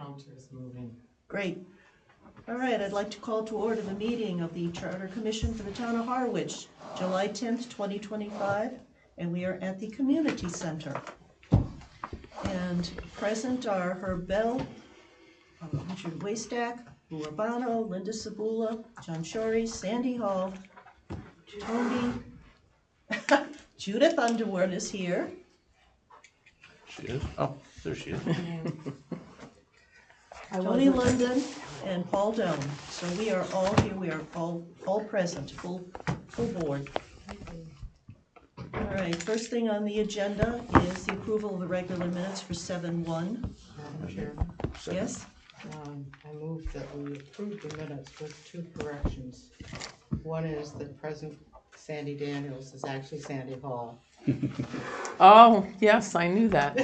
Counter's moving. Great. All right, I'd like to call to order the meeting of the Charter Commission for the Town of Harwich, July 10th, 2025, and we are at the Community Center. And present are Herb Bell, Richard Waystack, Lou Urbano, Linda Sabula, John Shorey, Sandy Hall, Tony, Judith Underwood is here. She is? Oh, there she is. Tony London and Paul Doan. So we are all here, we are all present, full board. All right, first thing on the agenda is the approval of the regular minutes for 7/1. Madam Chairman, Yes? I move that we approve the minutes with 2 corrections. One is that present Sandy Daniels is actually Sandy Hall. Oh, yes, I knew that.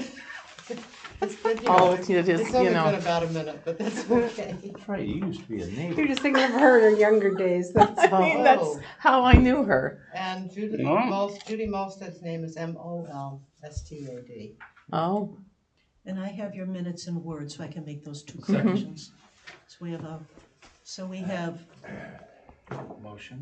It's been, It is, it's only been about a minute, but that's okay. That's right, you used to be a neighbor. You're just thinking of her in her younger days, that's I all. mean, that's how I knew her. And Judy Molstad's name is Molstad. Oh, And I have your minutes in Word, so I can make those 2 corrections. So we have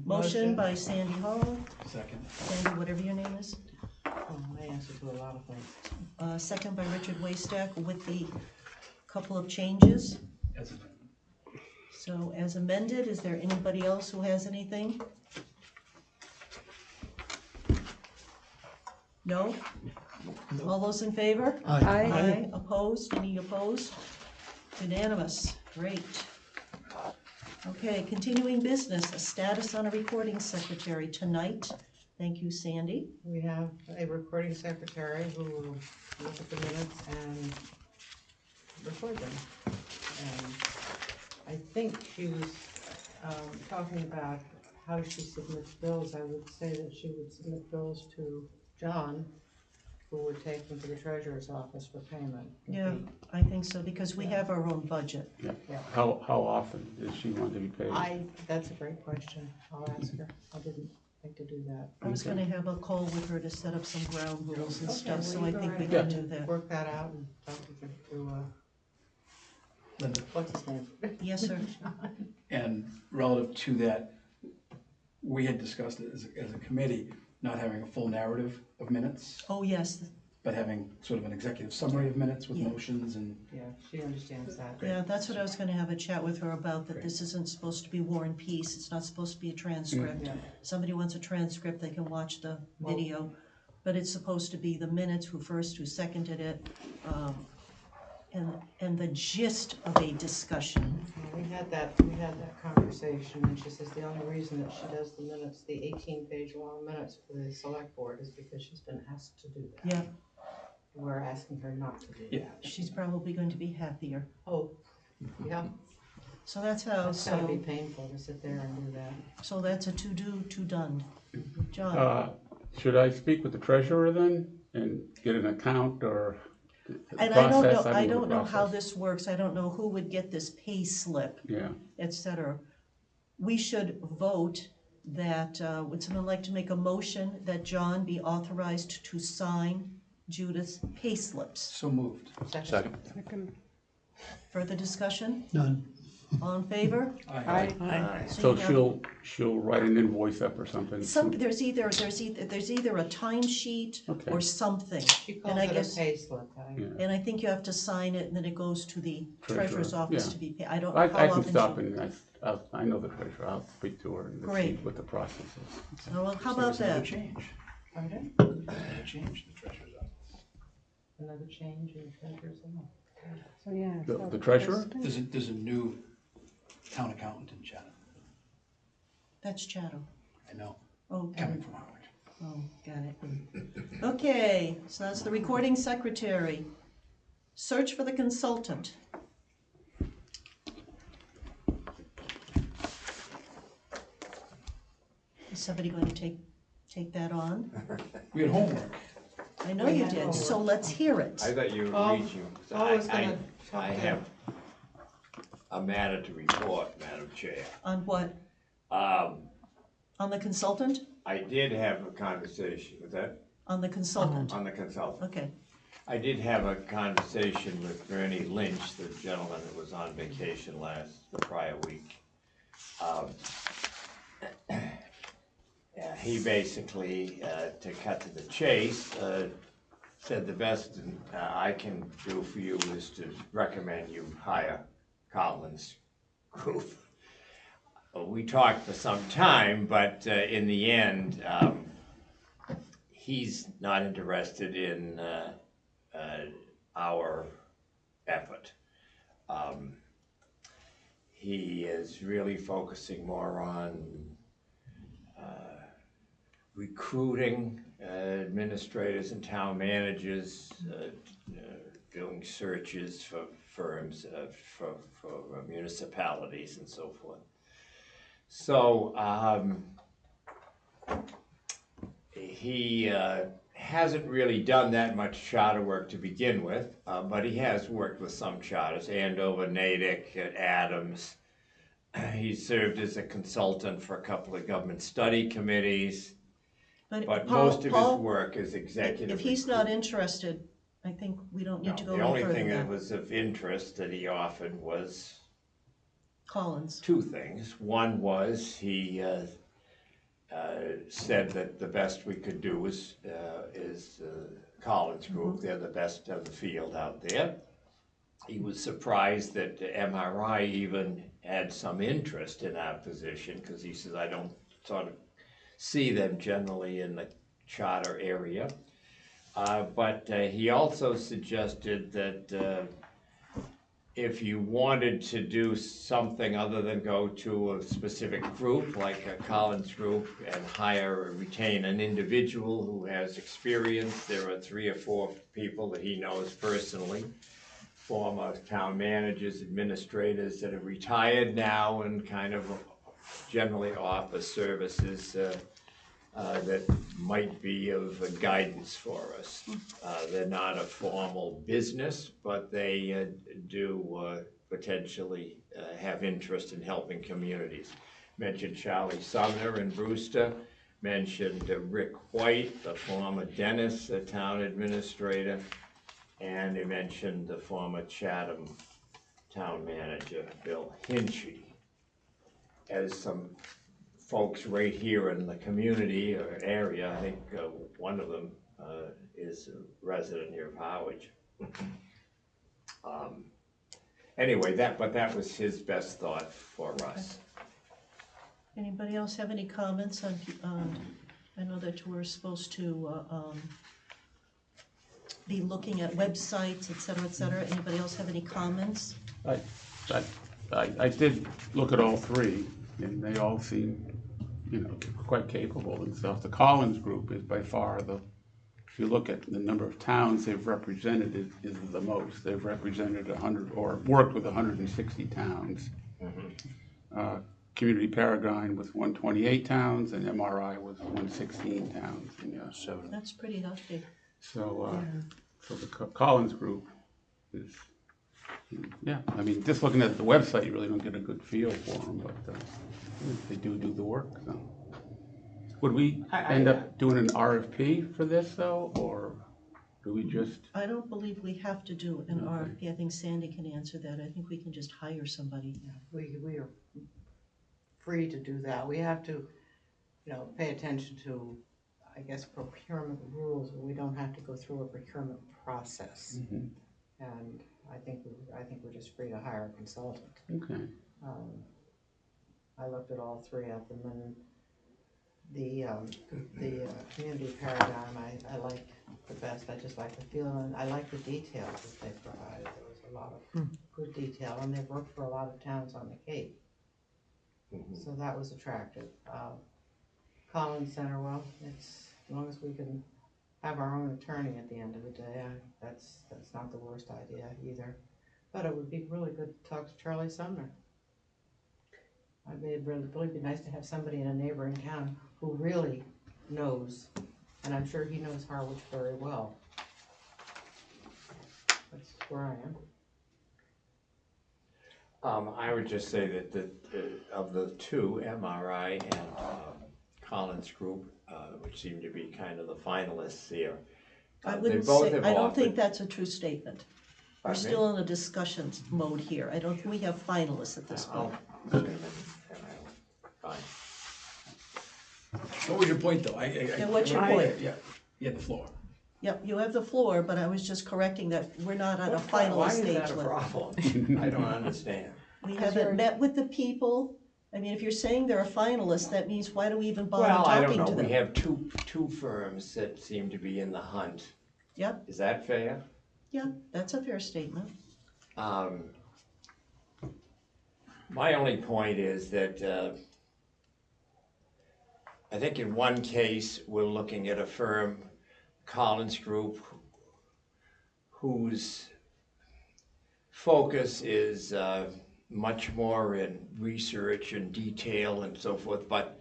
motion by Sandy Hall. Second. Sandy, whatever your name is. Oh, I answer to a lot of things. Second by Richard Waystack with the couple of changes. As a So as amended, is there anybody else who has anything? No? All those in favor? Aye. Opposed? Any opposed? Unanimous. Great. Okay, continuing business, a status on a recording secretary tonight. Thank you, Sandy. We have a recording secretary who will look at the minutes and record them. And I think she was talking about how she submits bills. I would say that she would submit bills to John, who would take them to the treasurer's office for payment. Yeah, I think so, because we have our own budget. Yeah. Yeah. How often does she want to be paid? That's a great question. I'll ask her. I didn't think to do that. I was gonna have a call with her to set up some ground rules and Okay, stuff, so well, I you think go we right can ahead. do that. Work that out and talk to Linda. what's his name? Yes, sir. And relative to that, we had discussed it as a committee, not having a full narrative of minutes, Oh, yes, but having sort of an executive summary of minutes with Yeah. motions and. Yeah, she understands that. yeah, that's what I was gonna have a chat with her about, that this isn't supposed to be War and Peace, it's not supposed to be a transcript. Yeah. Somebody wants a transcript, they can watch the video, but it's supposed to be the minutes, who first, who seconded it, and the gist of a discussion. We had that conversation, and she says the only reason that she does the minutes, the 18-page long minutes for the select board is because she's been asked to do that. Yeah, We're asking her not to do Yeah. that. she's probably going to be happier. Oh, yeah, So that's how, it's gotta be so, painful to sit there and do that. so that's a to-do, to-done. John? Should I speak with the treasurer then and get an account or the And I don't know, process? I know the don't know how process. this works, I don't know who would get this pay slip, Yeah, et cetera. We should vote that, would someone like to make a motion that John be authorized to sign Judith's pay slips? So moved. second. Further discussion? None. All in favor? Aye. I, So you have- she'll write an invoice up or something? There's either a timesheet Okay. or something. She calls And I it a guess, pay slip. Yeah. and I think you have to sign it, and then it goes to the treasurer's Treasurer, office yeah. to be paid. I don't know I how can often stop she- and I know the treasurer, I'll speak to her and see Great. what the process is. Oh, well, how So there about was another that? change. Pardon? Another change in the treasurer's office. Another change in the treasurer's office. So, yeah. The treasurer? There's a new town accountant in Chatham. That's Chatham. I know, Oh, got coming it. from Harwich. Oh, got it. Okay, so that's the recording secretary. Search for the consultant. Is somebody going to take that on? We had homework. I know We you had did, homework. so let's hear it. I thought you were Um, reaching. So I was gonna I talk have a matter to report, Madam Chair. On what? Um, On the consultant? I did have a conversation with that On the consultant, on the consultant. okay. I did have a conversation with Bernie Lynch, the gentleman that was on vacation the prior week. He basically, to cut to the chase, said the best I can do for you is to recommend you hire Collins Group. We talked for some time, but in the end, he's not interested in our effort. He is really focusing more on recruiting administrators and town managers, doing searches for firms, for municipalities and so forth. So he hasn't really done that much charter work to begin with, but he has worked with some charters, Andover, Natick, Adams. He served as a consultant for a couple of government study committees, but Paul- most of his Paul, work is executive. If he's not interested, I think we don't need to go The any only further thing than that that. was of interest that he offered was Collins. two things. One was he said that the best we could do is Collins Group. They're the best of the field out there. He was surprised that MRI even had some interest in our position, because he says, I don't sort of see them generally in the charter area. But he also suggested that if you wanted to do something other than go to a specific group, like a Collins Group, and hire or retain an individual who has experience, there are 3 or 4 people that he knows personally, former town managers, administrators that are retired now and kind of generally offer services that might be of guidance for us. They're not a formal business, but they do potentially have interest in helping communities. Mentioned Charlie Sumner in Brewster, mentioned Rick White, the former dentist, the town administrator, and he mentioned the former Chatham town manager, Bill Hinchy, as some folks right here in the community or area. I think one of them is a resident here of Harwich. Anyway, that was his best thought for us. Anybody else have any comments on, I know that we're supposed to be looking at websites, et cetera, et cetera. Anybody else have any comments? I did look at all 3, and they all seem, quite capable and stuff. The Collins Group is by far if you look at the number of towns they've represented, is the most. They've represented 100, or worked with 160 towns. Community Peregrine with 128 towns, and MRI with 116 towns. And, That's pretty hefty. so the Collins Group is, I mean, just looking at the website, you really don't get a good feel for them, but they do the work. So. Would we end up doing an RFP for this, though, or do we just? I don't believe we have to do an RFP. I think Sandy can answer that. I think we can just hire somebody. Yeah, we are free to do that. We have to, pay attention to, I guess, procurement rules, but we don't have to go through a procurement process. Mm-hmm. And I think we're just free to hire a consultant. Okay. I looked at all 3 of them, and the community paradigm I like the best. I just like the feeling, and I like the details that they provided. There was a lot of good detail, and they've worked for a lot of towns on the Cape. So that was attractive. Collins Center, well, it's, as long as we can have our own attorney at the end of the day, that's not the worst idea either. But it would be really good to talk to Charlie Sumner. I mean, it'd really be nice to have somebody in a neighboring town who really knows, and I'm sure he knows Harwich very well. That's where I am. I would just say that of the 2, MRI and Collins Group, which seem to be kind of the finalists here, I They wouldn't both say, have I don't think offered- that's a true statement. We're Pardon me? still in a discussions mode here. I don't think we have finalists at this Oh, point. okay, then, fine. What was your point, though? And what's your I- point? Yeah, you had the floor. Yep, you have the floor, but I was just correcting that we're not at a finalist Why is stage that a with. problem? I don't understand. We haven't met with the people. I mean, if you're saying they're a finalist, that means why do we even bother Well, I don't talking know, to we them? have two firms that seem to be in the hunt. Yep, Is that fair? yeah, that's a fair statement. My only point is that, I think in one case, we're looking at a firm, Collins Group, whose focus is, much more in research and detail and so forth, but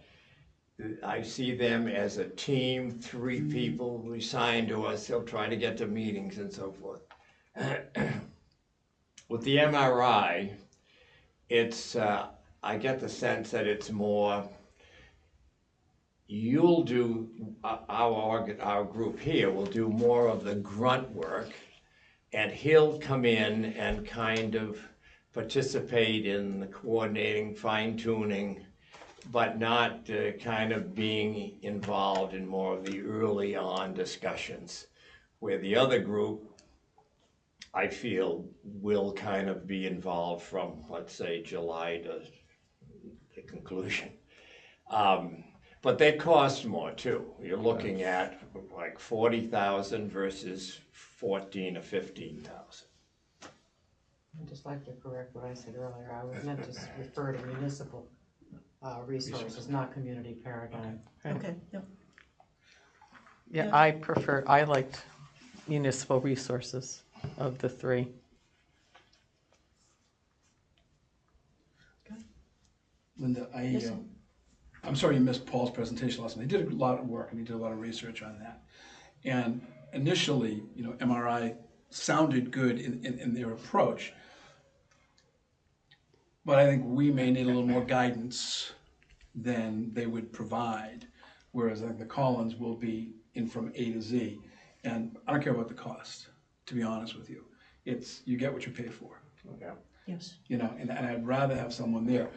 I see them as a team, 3 people resigned to us, they'll try to get to meetings and so forth. With the MRI, it's, I get the sense that it's more, you'll do, our group here will do more of the grunt work, and he'll come in and kind of participate in the coordinating, fine tuning, but not kind of being involved in more of the early on discussions. Where the other group, I feel, will kind of be involved from, let's say, July to the conclusion. But they cost more too. You're looking at like 40,000 versus 14 or 15,000. I'd just like to correct what I said earlier. I was meant to refer to municipal resources, not community paradigm. Okay, yep. Yeah, Yeah. I liked municipal resources of the 3. Linda, Yes, sir. I'm sorry you missed Paul's presentation last night. He did a lot of work and he did a lot of research on that. And initially, MRI sounded good in their approach. But I think we may need a little more guidance than they would provide. Whereas I think the Collins will be in from A to Z. And I don't care about the cost, to be honest with you. It's, you get what you pay for. Okay. Yes. And I'd rather have someone there.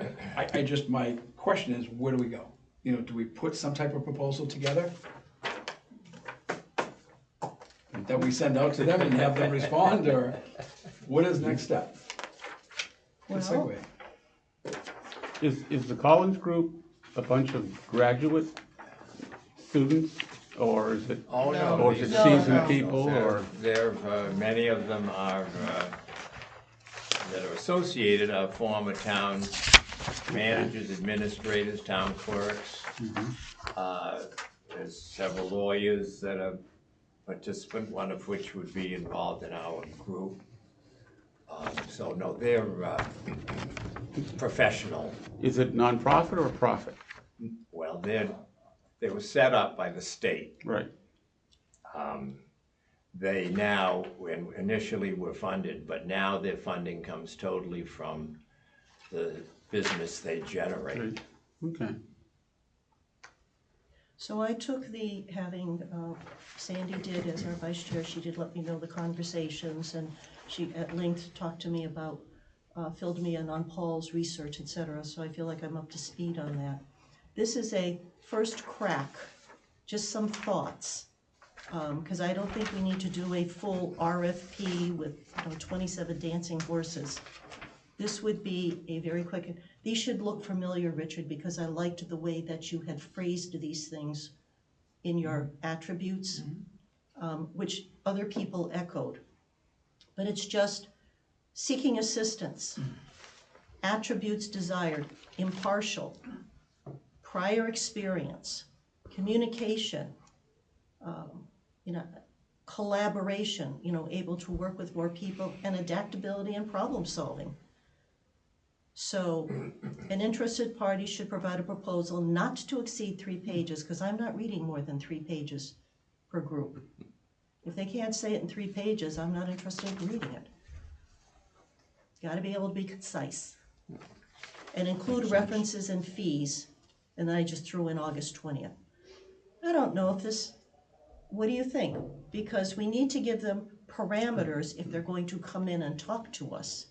My question is, where do we go? Do we put some type of proposal together that we send out to them and have them respond, or what is next step? Good Well, segue. Is the Collins Group a bunch of graduate students, or is it, Oh, no. or is it these- seasoned people, or? Many of them are, that are associated, are former town managers, administrators, town clerks. There's several lawyers that are participant, one of which would be involved in our group. So no, they're professional. Is it nonprofit or profit? Well, they were set up by the state. Right. They now, initially were funded, but now their funding comes totally from the business they generate. Right. Okay. so I took having Sandy did as our vice chair, she did let me know the conversations, and she at length talked to me about, filled me in on Paul's research, et cetera, so I feel like I'm up to speed on that. This is a first crack, just some thoughts, because I don't think we need to do a full RFP with 27 dancing horses. This would be a very quick, these should look familiar, Richard, because I liked the way that you had phrased these things in your attributes, which other people echoed. But it's just seeking assistance, attributes desired, impartial, prior experience, communication, collaboration, able to work with more people, and adaptability and problem solving. So an interested party should provide a proposal not to exceed 3 pages, because I'm not reading more than 3 pages per group. If they can't say it in 3 pages, I'm not interested in reading it. Got to be able to be concise. And include references and fees, and then I just threw in August 20th. I don't know if this, what do you think? because we need to give them parameters if they're going to come in and talk to us.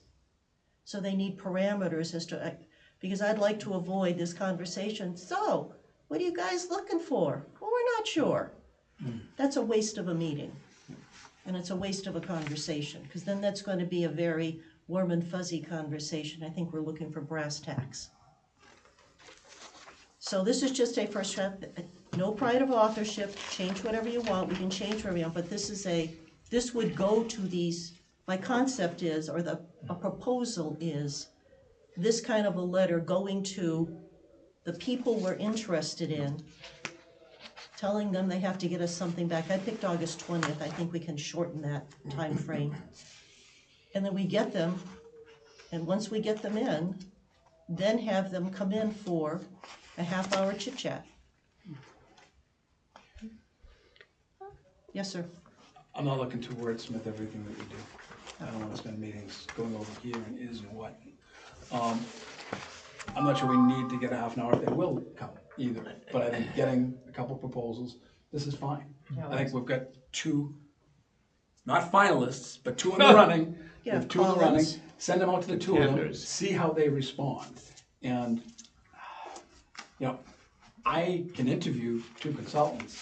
So they need parameters as to, because I'd like to avoid this conversation. So, what are you guys looking for? Well, we're not sure. That's a waste of a meeting. And it's a waste of a conversation, because then that's going to be a very warm and fuzzy conversation. I think we're looking for brass tacks. So this is just a first draft, no pride of authorship, change whatever you want, we can change whatever you want, but this would go to these, my concept is, or a proposal is, this kind of a letter going to the people we're interested in, telling them they have to get us something back. I picked August 20th, I think we can shorten that time frame. And then we get them, and once we get them in, then have them come in for a half-hour chit-chat. Yes, sir. I'm not looking to wordsmith everything that we do. I don't wanna spend meetings going over here and is and what. I'm not sure we need to get a half an hour if they will come either, but I think getting a couple proposals, this is fine. I think we've got two, not finalists, but two in the running. We have two in the running. Collins. Send them out to the two of them, Contenders. see how they respond. And, you know, I can interview two consultants,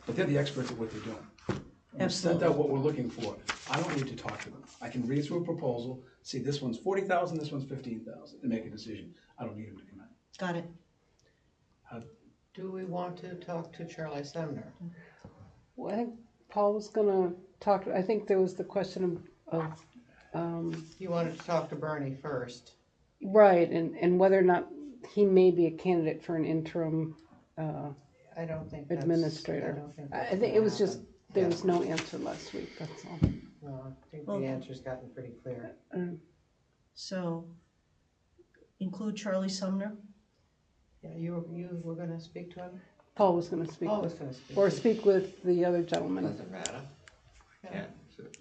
but they're the experts at what they're doing. We've sent out what we're looking for. I don't need to talk to them. I can read through a proposal, see this one's 40,000, this one's 15,000, and make a decision. I don't need them to come in. Got it. Do we want to talk to Charlie Sumner? Well, I think Paul was gonna talk, I think there was the question of You wanted to talk to Bernie first. right, and whether or not he may be a candidate for an interim, I don't think that's. administrator. I don't think I that's think gonna it was just, happen. there Yeah. was no answer last week, that's all. No, I think Well- the answer's gotten pretty clear. So, include Charlie Sumner? Yeah, you were gonna speak to him? Paul was gonna speak, Paul was gonna speak. or speak with the other gentleman. Doesn't matter. Yeah.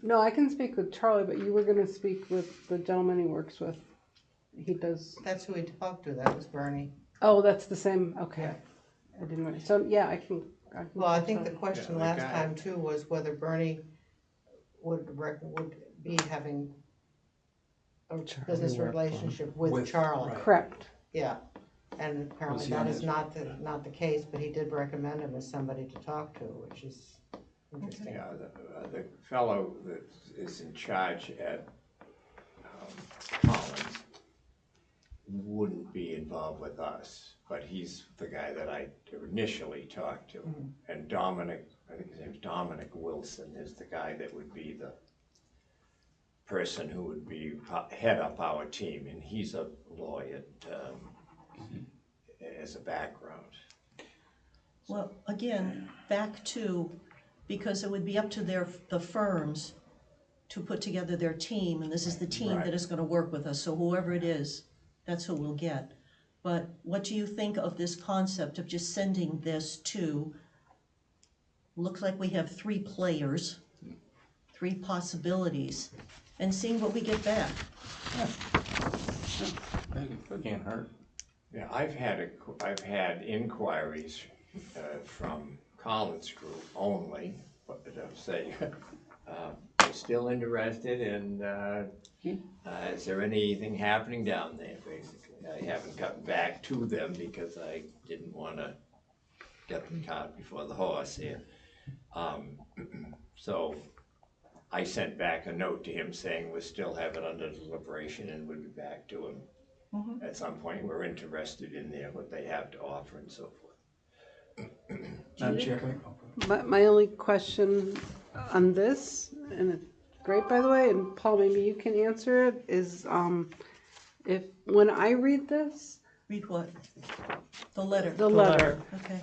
No, I can speak with Charlie, but you were gonna speak with the gentleman he works with. He does, That's who he talked to, that was Bernie. oh, that's the same, okay. Yeah. I didn't know, so, yeah, I can. Well, I call think the Charlie. question the last guy. time too was whether Bernie would be having a business relationship with Charlie. right. Correct. Yeah, and apparently Was he that on is his- not the case, but he did recommend him as somebody to talk to, which is interesting. Yeah, the fellow that is in charge at Collins wouldn't be involved with us, but he's the guy that I initially talked to. And Dominic, I think his name's Dominic Wilson, is the guy that would be the person who would be head up our team, and he's a lawyer as a background. Well, again, back to, because it would be up to the firms to put together their team, and this is the team that is gonna work with us, so whoever it is, that's who we'll get. But what do you think of this concept of just sending this to, looks like we have 3 players, 3 possibilities, and seeing what we get back? I think it can't hurt. Yeah, I've had inquiries from Collins Group only, but I'll say, they're still interested in, is there anything happening down there, basically? I haven't gotten back to them because I didn't wanna get the cart before the horse here. So I sent back a note to him saying we still have it under deliberation and we'll be back to him at some point. We're interested in what they have to offer and so forth. Madam Chair, can I- My only question on this, and it's great, by the way, and Paul, maybe you can answer it, is, when I read this, Read what? The letter? the letter, Okay.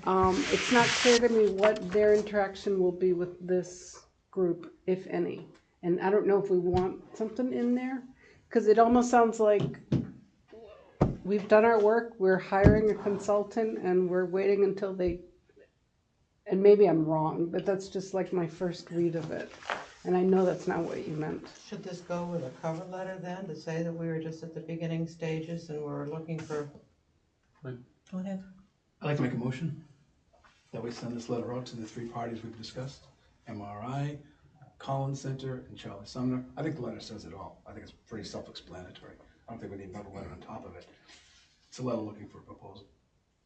it's not clear to me what their interaction will be with this group, if any. And I don't know if we want something in there, because it almost sounds like we've done our work, we're hiring a consultant, and we're waiting until they, and maybe I'm wrong, but that's just like my first read of it. And I know that's not what you meant. Should this go with a cover letter then, to say that we were just at the beginning stages and we're looking for, Go ahead. I'd like to make a motion that we send this letter out to the 3 parties we've discussed MRI, Collins Center, and Charlie Sumner. I think the letter says it all. I think it's pretty self-explanatory. I don't think we need another letter on top of it. It's a letter looking for a proposal.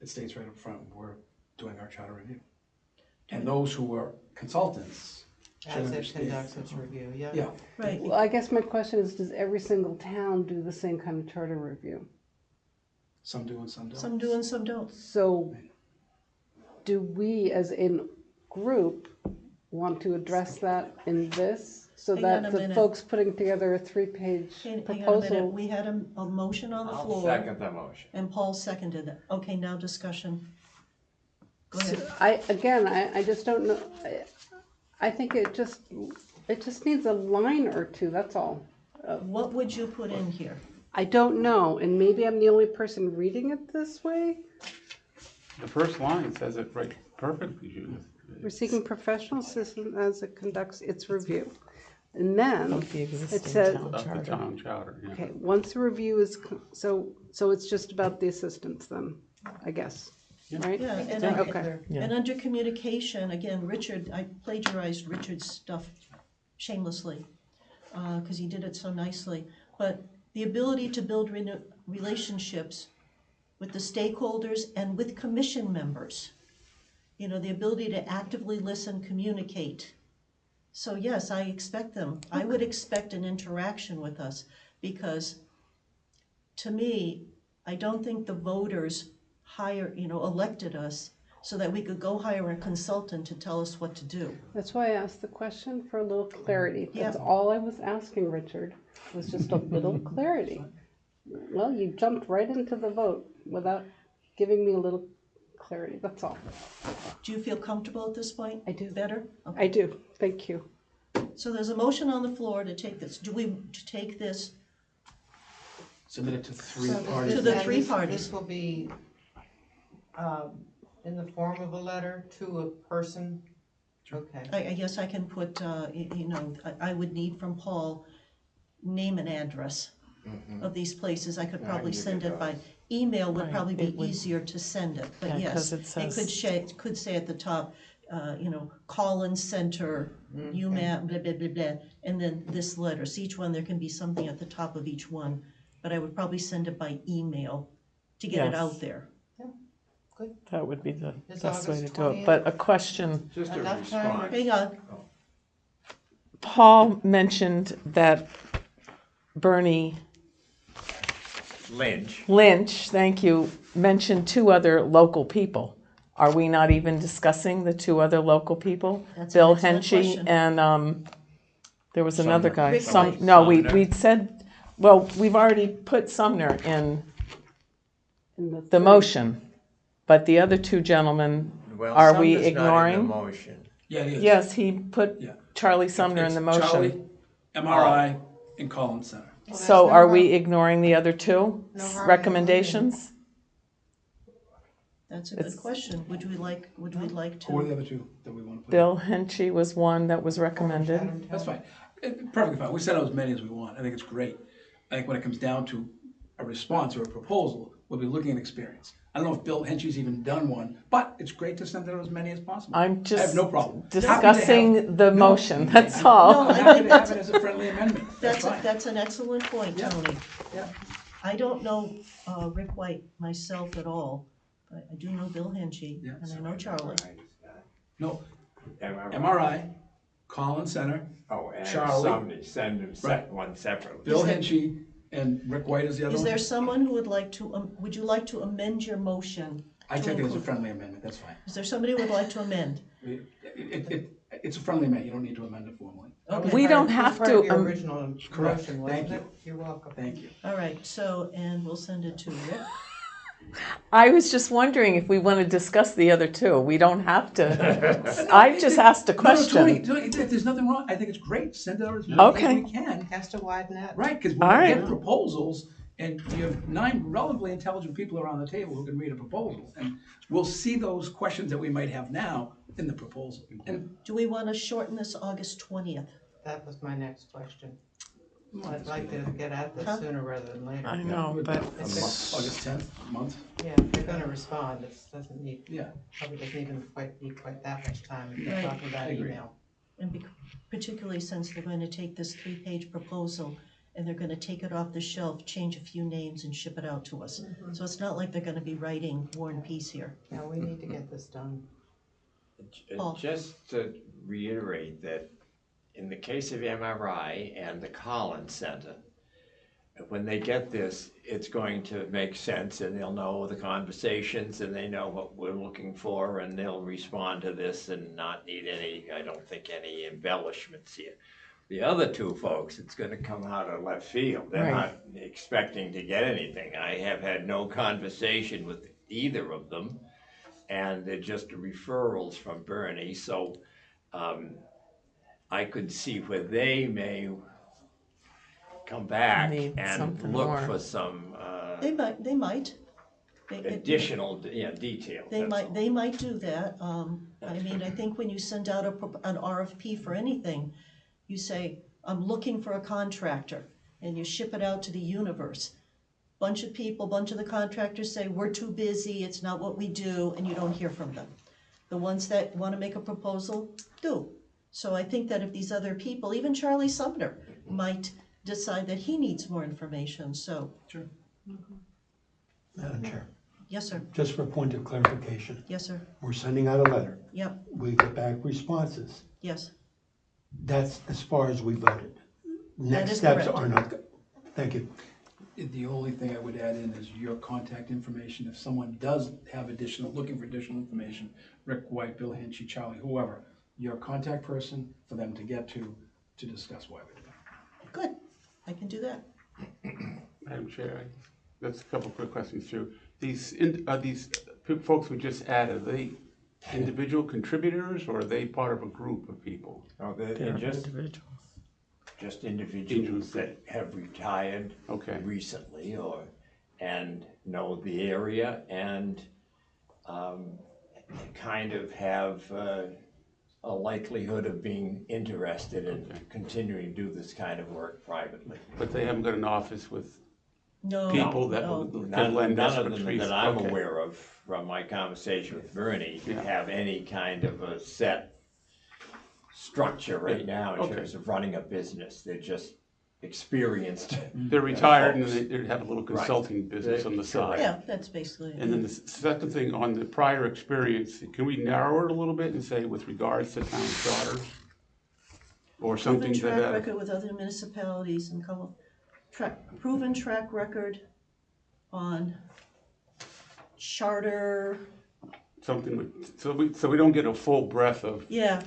It states right up front, we're doing our charter review. And those who are consultants should As it understand. conducts its review, yeah. Yeah, Right, Well, I guess my question is, does every single town do the same kind of charter review? some do and some don't. some do and some don't. So do we as a group want to address that in this? So Hang on that a the minute. folks putting together a 3-page Hang on a minute, proposal. we had a motion on the I'll floor, second the motion. and Paul seconded it. Okay, now discussion. Go ahead. I just don't know, I think it just needs a line or two, that's all. What would you put in here? I don't know, and maybe I'm the only person reading it this way. The first line says it right perfectly, Judith. We're seeking professional assistance as it conducts its review. And then, Of the existing says- town Of the charter. town charter, yeah. okay, once the review is, so it's just about the assistance then, I guess, right? Yeah, and Okay. and under communication, again, Richard, I plagiarized Richard's stuff shamelessly, because he did it so nicely. But the ability to build relationships with the stakeholders and with commission members. You know, the ability to actively listen, communicate. So yes, I expect them, I would expect an interaction with us, because to me, I don't think the voters elected us so that we could go hire a consultant to tell us what to do. That's why I asked the question, for a little clarity. That's Yeah. all I was asking, Richard, was just a little clarity. Well, you jumped right into the vote without giving me a little clarity, that's all. Do you feel comfortable at this point? I do. Better? Okay. I do, thank you. So there's a motion on the floor to take this. Do we to take this? Submit it to three So parties. To the and three this- parties. This will be, in the form of a letter to a person? Okay. I guess I can put, I would need from Paul name and address of these places. I could Yeah, probably you send could it by go. email, would Right, probably be it would- easier to send it, but Yeah, yes. 'cause it says- Could say at the top, Collins Center, UMass, blah, blah, blah, blah, and then this letter. So each one, there can be something at the top of each one, but I would probably send it by email to get it Yes. out there. That would be the It's best way to August do it. 20th. But a question, Just a Enough time, response. Hang on, Paul mentioned that Bernie Lynch, thank you, mentioned 2 other local people. Are we not even discussing the 2 other local people? That's an Bill excellent Henchy question. and there was another guy. Rick White. We'd said, well, we've already put Sumner in In the three. motion, but the other 2 gentlemen, Well, are we Sumner's not in the ignoring? motion. Yeah, it is. Yes, he put Yeah. Charlie Sumner in It's the motion. Charlie, MRI, and Collins Center. Well, So there's no are we harm- ignoring the other 2 No harm in recommendations? that's a good It's- question. Would we like Who are the to? other two that we want to put? Bill Henchy was one that was recommended. That's fine. Perfectly fine. We send out as many as we want. I think it's great. I think when it comes down to a response or a proposal, we'll be looking at experience. I don't know if Bill Henchy's even done one, but it's great to send out as many as possible. I'm I have just no problem. discussing the No. motion, that's all. No, I'm happy to have it as a friendly amendment. That's fine. That's an excellent point, Yeah. Tony. Yeah. I don't know Rick White myself at all, but I do know Bill Henchy, Yeah. and I know Charlie. No, MRI. MRI, Collins Center, Oh, and Charlie. somebody, send them Right. one separately. Bill there- Henchy, and Rick White is the other Is one. there someone who would like to, would you like to amend your motion? I to take it as a include- friendly amendment, that's fine. Is there somebody who would like to amend? It's a friendly amendment, you don't need to amend it formally. Okay. We don't It was have part of to, your original Correct. motion, Thank wasn't you. it? You're welcome. Thank you. All right, so, and we'll send it to Rick. I was just wondering if we want to discuss the other 2. We don't have to. I just asked a No, question. Tony, there's nothing wrong. I think it's great. Send it out as many Okay. as we can. Has to widen that. Right, because All when we right. get proposals, and you have 9 relatively intelligent people around the table who can read a proposal, and we'll see those questions that we might have now in the proposal. And Do we want to shorten this August 20th? That was my next question. I'd like to get at Huh? this sooner rather than later. I know, but August 10th, month, Yeah, if they're gonna respond, it doesn't need, yeah. probably doesn't even be quite that much time if you're Right. talking about I agree. email. And particularly since they're going to take this 3-page proposal and they're going to take it off the shelf, change a few names and ship it out to us. So it's not like they're going to be writing War and Peace here. Now, we need to get this done. Paul. Just to reiterate that in the case of MRI and the Collins Center, when they get this, it's going to make sense and they'll know the conversations and they know what we're looking for and they'll respond to this and not need any, I don't think, any embellishments here. The other two folks, it's gonna come out of left field. They're Right. not expecting to get anything. I have had no conversation with either of them and they're just referrals from Bernie, so I could see where they may come back Need and something look more. for some They might. additional, detail. that's all. They might do that. I mean, I think when you send out an RFP for anything, you say, I'm looking for a contractor, and you ship it out to the universe. Bunch of people, bunch of the contractors say, we're too busy, it's not what we do, and you don't hear from them. The ones that wanna make a proposal, do. So I think that if these other people, even Charlie Sumner, might decide that he needs more information, so, Madam Chair, yes, sir, just for a point of clarification, yes, sir, we're sending out a letter. yep, We get back responses. yes. That's as far as we voted. Next is steps correct. are not, thank you. The only thing I would add in is your contact information. If someone does have looking for additional information, Rick White, Bill Hinchy, Charlie, whoever, your contact person for them to get to discuss why we're doing it. Good, I can do that. Madam Chair, that's a couple quick questions too. These folks we just added, are they individual contributors or are they part of a group of people? No, they're They're just individuals that have retired Okay. recently and know the area and kind of have a likelihood of being interested in continuing to do this kind of work privately. But they haven't got an office with No, people that no. will None lend of them expertise? that I'm Okay. aware of from my conversation with Bernie Yeah. have any kind of a set structure right now in Okay. terms of running a business. They're just experienced. They're retired and folks. they have a little consulting business on the side. Yeah, that's basically it. And then the second thing, on the prior experience, can we narrow it a little bit and say with regards to town charters? Or something Proven that track record with other municipalities and proven track record on charter, something with, so we don't get a full breadth of, yeah,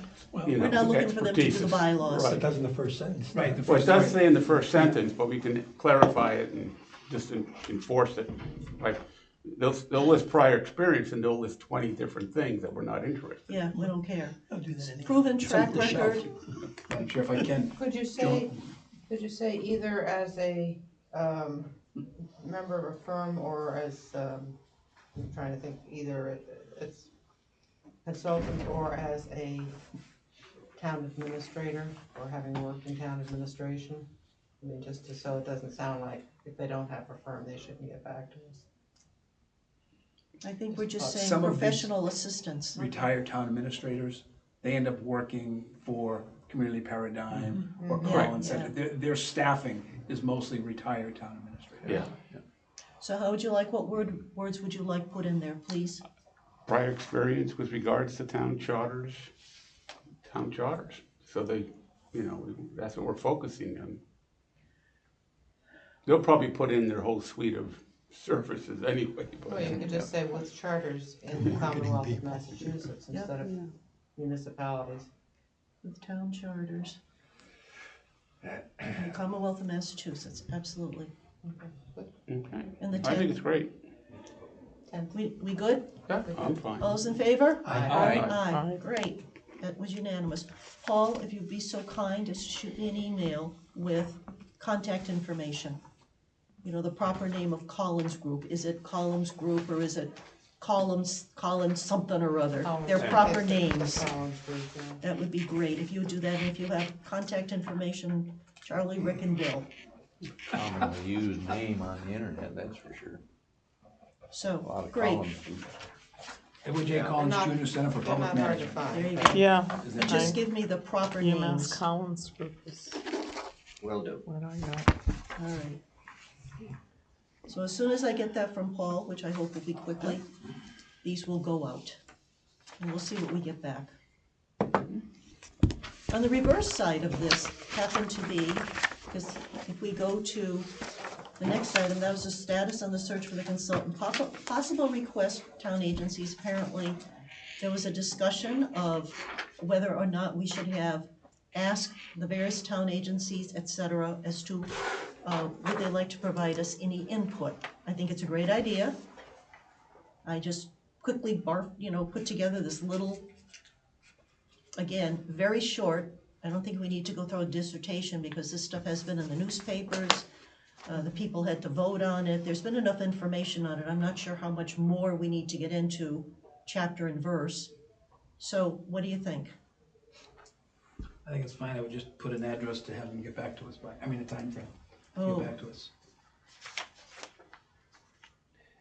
you know, we're not looking for them to do the expertise. bylaws. It does in the first sentence. Right. Well, it does say in the first sentence, but we can clarify it and just enforce it. Like, they'll list prior experience and they'll list 20 different things that we're not interested in. Yeah, we don't care. Don't do that anymore. Proven It's track off the shelf. record, I'm sure if I can, Could you say either as a, member of a firm or as, I'm trying to think, either as consultant or as a town administrator, or having worked in town administration? I mean, so it doesn't sound like if they don't have a firm, they shouldn't get back to us. I think we're just saying Some of these- professional assistance. retired town administrators, they end up working for Community Paradigm or Yeah, Collins Center. Their staffing is mostly retired town administrators. Yeah. So how would you like, what words would you like put in there, please? Prior experience with regards to town charters. So they, you know, that's what we're focusing on. They'll probably put in their whole suite of services anyway. but- Well, you could just say with charters in the Commonwealth of Massachusetts Yep. instead of municipalities. With town charters. In the Commonwealth of Massachusetts, absolutely. Okay. And the I think 10, it's great. we good? Yeah, I'm fine. All those in favor? Aye. Aye, great, that was unanimous. Paul, if you'd be so kind as to shoot me an email with contact information. You know, the proper name of Collins Group, is it Collins Group or is it Collins something or other? Their proper names, Collins Group, yeah. that would be great, if you would do that, and if you have contact information, Charlie, Rick, and Bill. Commonly used name on the internet, that's for sure. A lot So, of great, columns. Edward J. Yeah. Collins They're not- Junior Center for They're Public not hard to Management. There you find. go. Yeah. Is But that just right? give me the proper UMass names. Collins group is, Will do. what I know. All right. So as soon as I get that from Paul, which I hope will be quickly, these will go out. And we'll see what we get back. On the reverse side of this happened to be, because if we go to the next item, that was the status on the search for the consultant. Possible request town agencies, apparently, there was a discussion of whether or not we should have asked the various town agencies, et cetera, as to would they like to provide us any input. I think it's a great idea. I just quickly put together this little, again, very short. I don't think we need to go through a dissertation because this stuff has been in the newspapers. The people had to vote on it. There's been enough information on it. I'm not sure how much more we need to get into chapter and verse. So what do you think? I think it's fine, I would just put an address to have them get back to us by, a time frame, Oh. get back to us.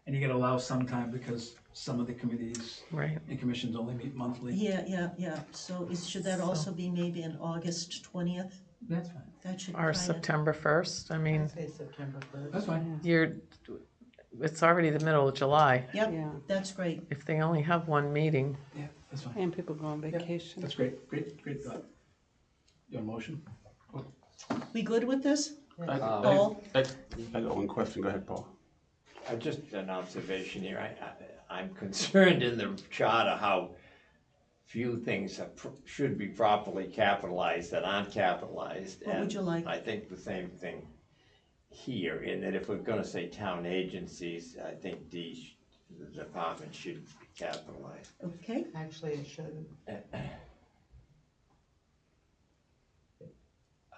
And you gotta allow some time because some of the committees Right. and commissions only meet monthly. Yeah. So should that also be maybe an August 20th? That's fine, That should Or kind of, September 1st. I mean, I'd say September 1st. that's fine. it's already the middle of July. yep, Yeah, that's great. If they only have one meeting, Yeah, that's fine. and people go on Yeah, vacation. That's great thought. Your motion? We good with this? I got one question, go ahead, Paul. Just an observation here. I'm concerned in the charter how few things should be properly capitalized that aren't capitalized. What would you like? I think the same thing here, in that if we're gonna say town agencies, I think the department should be capitalized. Okay, Actually, it shouldn't. It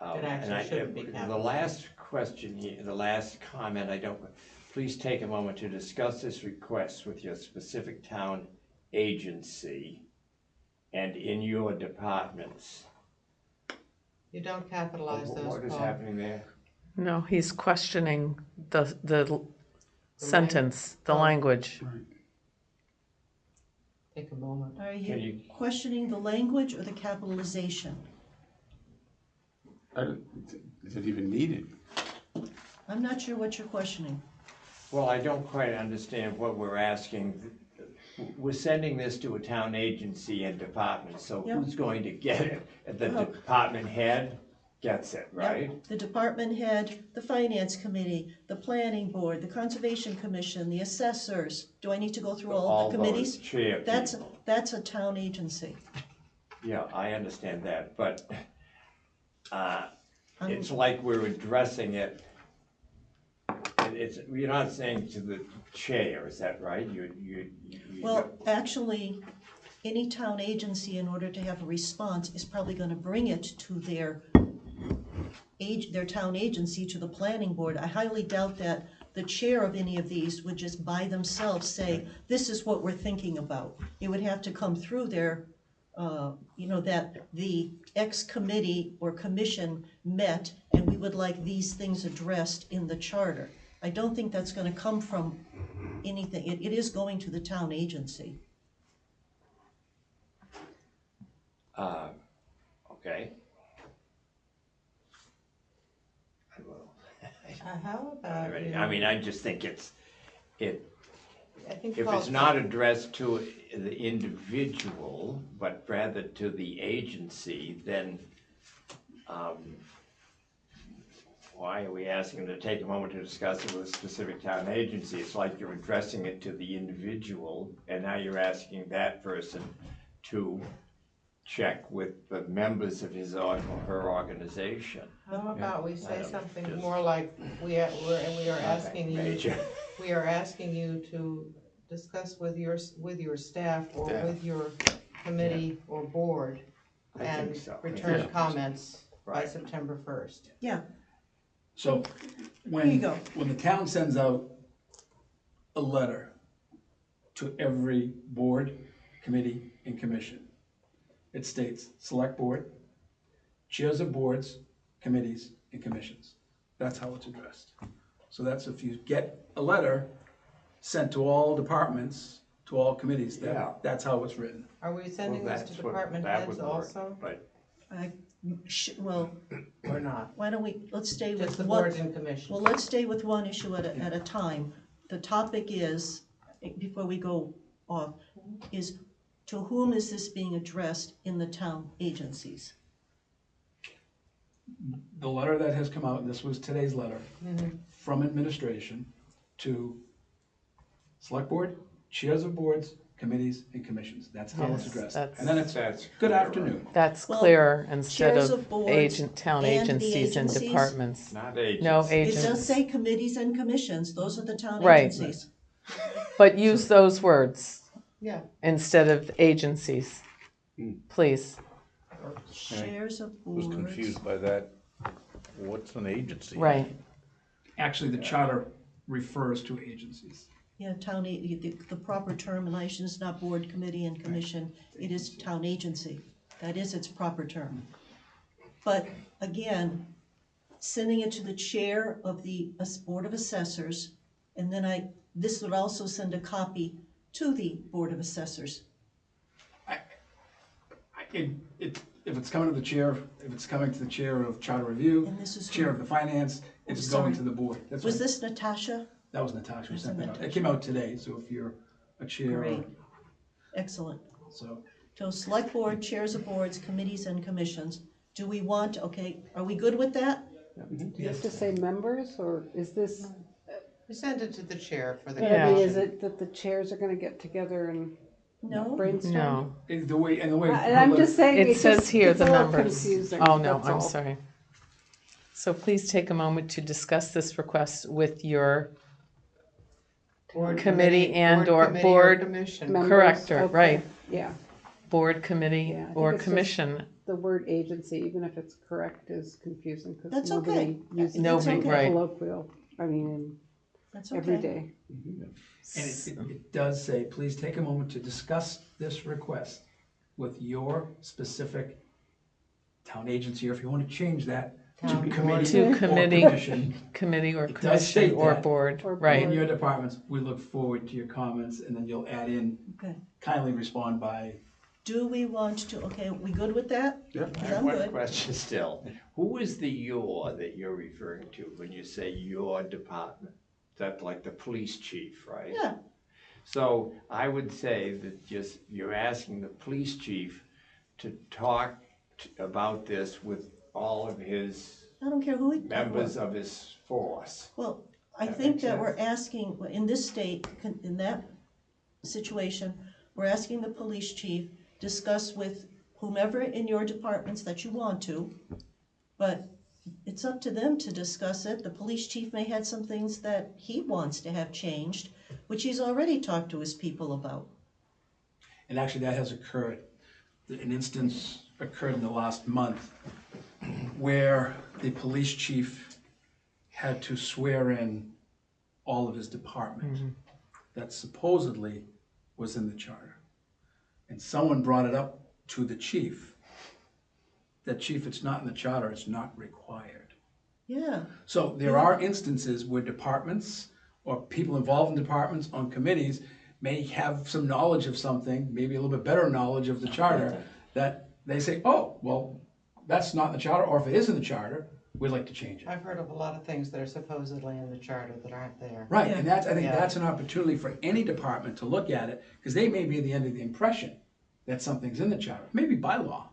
actually And shouldn't be the capitalized. last question here, the last comment, please take a moment to discuss this request with your specific town agency and in your departments. You don't capitalize those, What is Paul. happening there? no, he's questioning the sentence, the Oh. language. Take a moment. are Can you you- questioning the language or the capitalization? Is it even needed? I'm not sure what you're questioning. Well, I don't quite understand what we're asking. We're sending this to a town agency and department, so Yep. who's going to get it? The Oh. department head gets it, right? Yep, the department head, the finance committee, the planning board, the conservation commission, the assessors. Do I need to go through all the those committees? chair people. That's a town agency. Yeah, I understand that, but I'm- it's like we're addressing it. You're not saying to the chair, is that right? Well, actually, any town agency, in order to have a response, is probably gonna bring it to their town agency, to the planning board. I highly doubt that the chair of any of these would just by themselves say, this is what we're thinking about. It would have to come through their, that the X committee or commission met, and we would like these things addressed in the charter. I don't think that's gonna come from anything. It is going to the town agency. Okay. I will. How about you? I mean, I just think I think if Paul's it's not addressed to the individual, but rather to the agency, then why are we asking them to take a moment to discuss it with a specific town agency? It's like you're addressing it to the individual, and now you're asking that person to check with the members of his or her organization. How about we say don't know, something just- more like, we are asking you, Major. we are asking you to discuss with your staff or Yeah. with your committee or board I and think so. return Yeah. comments by Right. September 1st. Yeah, So, There you go. when the town sends out a letter to every board, committee, and commission, it states, select board, chairs of boards, committees, and commissions. That's how it's addressed. So that's if you get a letter sent to all departments, to all committees. Yeah. That's how it's written. Are we sending Well, this to that's what- department that heads would work, also, But Well, or not? why don't we, let's stay Just with the one. boards and commissions? Well, let's stay with one issue at a time. The topic is, before we go off, is to whom is this being addressed in the town agencies? The letter that has come out, and this was today's letter, from administration to select board, chairs of boards, committees, and commissions. That's how it's Yes, addressed. that's- And then it's, that's. good clearer. afternoon. That's Well, clearer instead chairs of of boards town and the agencies and agencies? departments. Not agencies. No It agents. does say committees and commissions, those are the town Right. agencies. But use those words Yeah, instead of agencies, please. Chairs of I was boards. confused by that. What's an agency? Right. Actually, the charter refers to agencies. Yeah, the proper termination is not board, committee, and commission, it is town agency. That is its proper term. But again, sending it to the chair of the Board of Assessors, and then this would also send a copy to the Board of Assessors. If it's coming to the chair, if it's coming to the chair of charter review, And this is chair who? of the finance, it's sorry. going to the board. That's Was right. this Natasha? That was Natasha who Was sent it that out. It Natasha? came out today, so if you're a chair, Great, excellent. so. So select board, chairs of boards, committees, and commissions. Do we want, okay, are we good with that? Do you have to say members, or is this, we send it to the chair for the Yeah. I mean, is commission. it that the chairs are gonna get together and No? brainstorm? No. The way, and the way. And I'm just saying, It it's says just, here it's the a little members. confusing, Oh, no, that's I'm all. sorry. So please take a moment to discuss this request with your Board, committee and board, or committee, board commission. Members, corrector, okay, right. Yeah, board, committee, Yeah, I think or it's just- commission. the word agency, even if it's correct, is confusing, because That's okay. nobody uses it Nobody, in right. colloquial, I mean, That's every okay. day. And it does say, please take a moment to discuss this request with your specific town agency, or if you want to change that, to Town board. committee To or committee. commission. Committee or It does commission state or that. board, Or right. In your departments, we look forward to your comments, and then you'll add in, Okay. kindly respond by, Do we want to, okay, we good with that? Yep. Because I have I'm one good. question still. Who is the "your" that you're referring to when you say your department? Is that like the police chief, right? Yeah, So I would say that just, you're asking the police chief to talk about this with all of his I don't care who we. members of his force. Well, I That think makes that we're sense. asking, in this state, in that situation, we're asking the police chief, discuss with whomever in your departments that you want to, but it's up to them to discuss it. The police chief may have some things that he wants to have changed, which he's already talked to his people about. and actually that has occurred. An instance occurred in the last month where the police chief had to swear in all of his department that supposedly was in the charter. And someone brought it up to the chief, that chief, it's not in the charter, it's not required. Yeah, So there are instances where departments or people involved in departments on committees may have some knowledge of something, maybe a little bit better knowledge of the charter, that they say, oh, well, that's not in the charter, or if it is in the charter, we'd like to change it. I've heard of a lot of things that are supposedly in the charter that aren't there. Right, and that's, I think Yeah. that's an opportunity for any department to look at it, because they may be at the end of the impression that something's in the charter, maybe by law,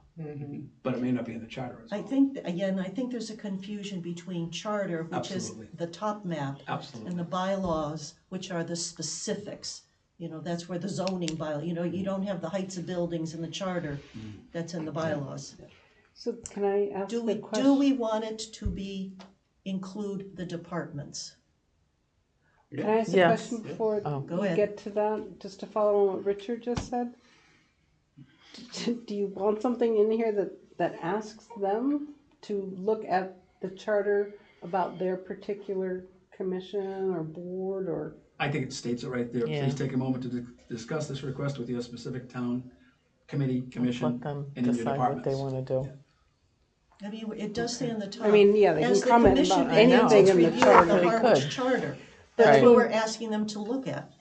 but it may not be in the charter as I well. think, again, I think there's a confusion between charter, which is Absolutely. the top map, Absolutely. and the bylaws, which are the specifics. You know, that's where the zoning bylaw, you know, you don't have the heights of buildings in the charter, that's in the bylaws. So can I ask Do a we, question? do we want it to be, include the departments? Can I ask a Yes. question before Oh. Go you ahead. get to that, just to follow on what Richard just said? Do you want something in here that asks them to look at the charter about their particular commission or board or? I think it states it right there. Yeah. Please take a moment to discuss this request with your specific town, committee, commission, Let them and in your decide what they departments. want to do. I mean, it does say on the top. I mean, yeah, they as can the comment commission about I know. anything begins in its the review of charter. the They Harwich could. charter, that's Right. what we're asking them to look at.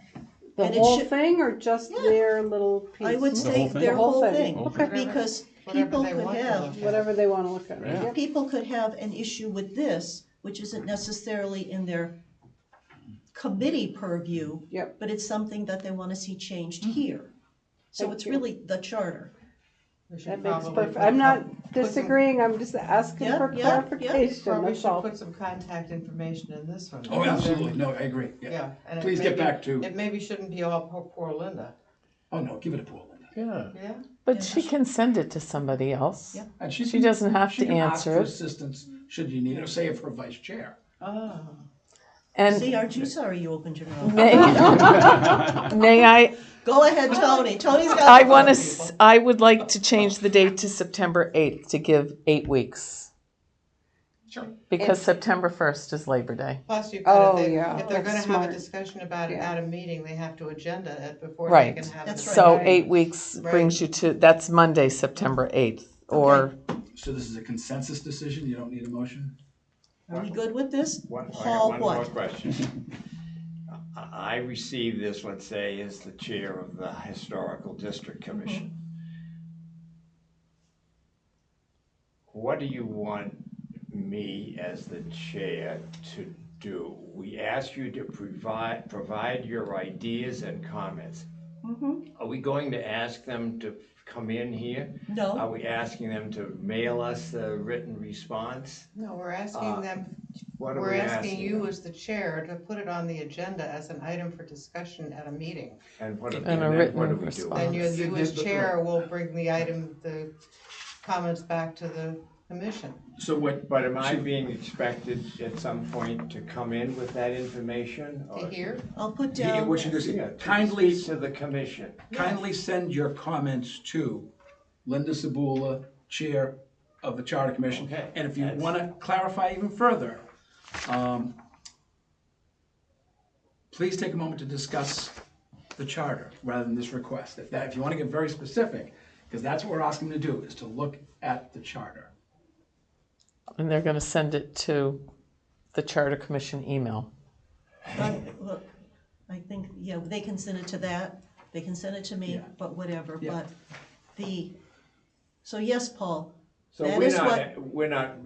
The And it whole should- thing or just Yeah. their little piece? I would The say whole thing? their The whole whole thing. thing, Okay. because Whatever people they could want to have, look at. Whatever they want to look at, Yeah. yeah. people could have an issue with this, which isn't necessarily in their committee purview. Yep. But it's something that they wanna see changed here. So Thank it's you. really the charter. We should That makes probably perfect, put I'm not some- put some- disagreeing, I'm just asking Yeah, for yeah, yeah. clarification, Probably that's should all. put some contact information in this one. Oh, absolutely, no, I agree, yeah. Yeah. and it Please get maybe- back to, It maybe shouldn't be all poor Linda, oh, no, give it to Paul, Linda. Yeah. yeah? But she can send it to somebody else. Yeah. And She doesn't have she to can ask answer for it. assistance, should you need it, or say if her vice chair. Oh. And See, aren't you sorry you opened your mouth? may I, Go ahead, Tony, Tony's got. I the want floor, to, I would like to change the date to September 8th to give 8 weeks. Sure. Because September 1st is Labor Day. Plus, you Oh, could, yeah, if they're that's gonna have smart. a discussion about it Yeah. at a meeting, they have to agenda it before Right. they can have it. That's at right. the So meeting. 8 weeks brings you to, that's Monday, September 8th, or, So this is a consensus decision, you don't need a motion? Are we good with this? I got Paul, one more what? question. I received this, let's say, as the chair of the Historical District Commission. What do you want me as the chair to do? We ask you to provide your ideas and comments. Mhm. Are we going to ask them to come in here? Are No, we asking them to mail us the written response? No, we're Uh, asking them, What are we're we asking you them? as the chair to put it on the agenda as an item for discussion at a meeting. And what, And a then what written do we do? response. Then you as The- chair will bring the comments back to the commission. So what, But am I being expected at some point to come in with that information? To or- hear, I'll put yeah, down, what you just, Yeah, kindly, to the commission. kindly send your comments to Linda Sabula, Chair of the Charter Commission. Okay, And if you that's- wanna clarify even further, please take a moment to discuss the charter rather than this request. If you wanna get very specific, because that's what we're asking them to do, is to look at the charter. and they're gonna send it to the Charter Commission email. look, I think, yeah, they can send it to that, they can send it to me, Yeah. but whatever, Yeah. but so yes, Paul, So that we're is not, we're not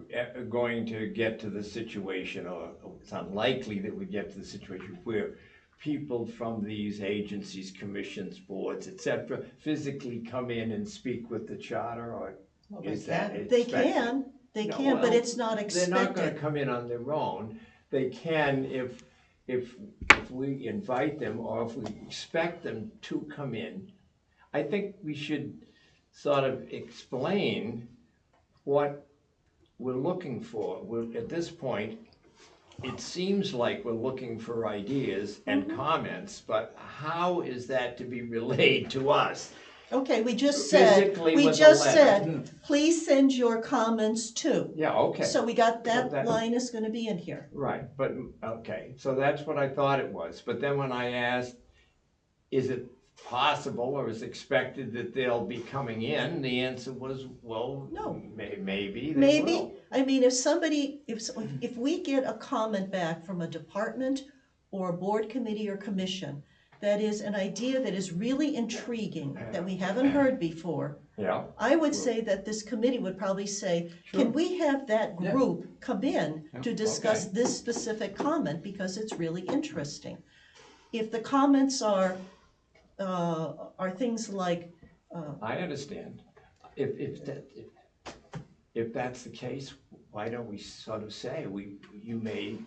going to get to the situation, or it's unlikely that we get to the situation where people from these agencies, commissions, boards, et cetera, physically come in and speak with the charter, or well, they is that can. they expected? can, No, but well, it's not They're not gonna expected. come in on their own. They can if we invite them, or if we expect them to come in. I think we should sort of explain what we're looking for. At this point, it seems like we're looking for ideas and comments, but how is that to be relayed to us? Okay, we just said, Physically with a letter. said, please send your comments to. Yeah, okay. So we got, that that- line is gonna be in here. Right, but, okay, so that's what I thought it was, but then when I asked, is it possible or is expected that they'll be coming in, the answer was, well, No. Maybe they Maybe, will. I mean, if we get a comment back from a department or a board committee or commission, that is an idea that is really intriguing, that we haven't heard before, Yeah, I would say that this committee would probably say, can we have that Yeah. group come in to discuss okay. this specific comment, because it's really interesting. If the comments are things like, I understand. If that's the case, why don't we sort of say, you may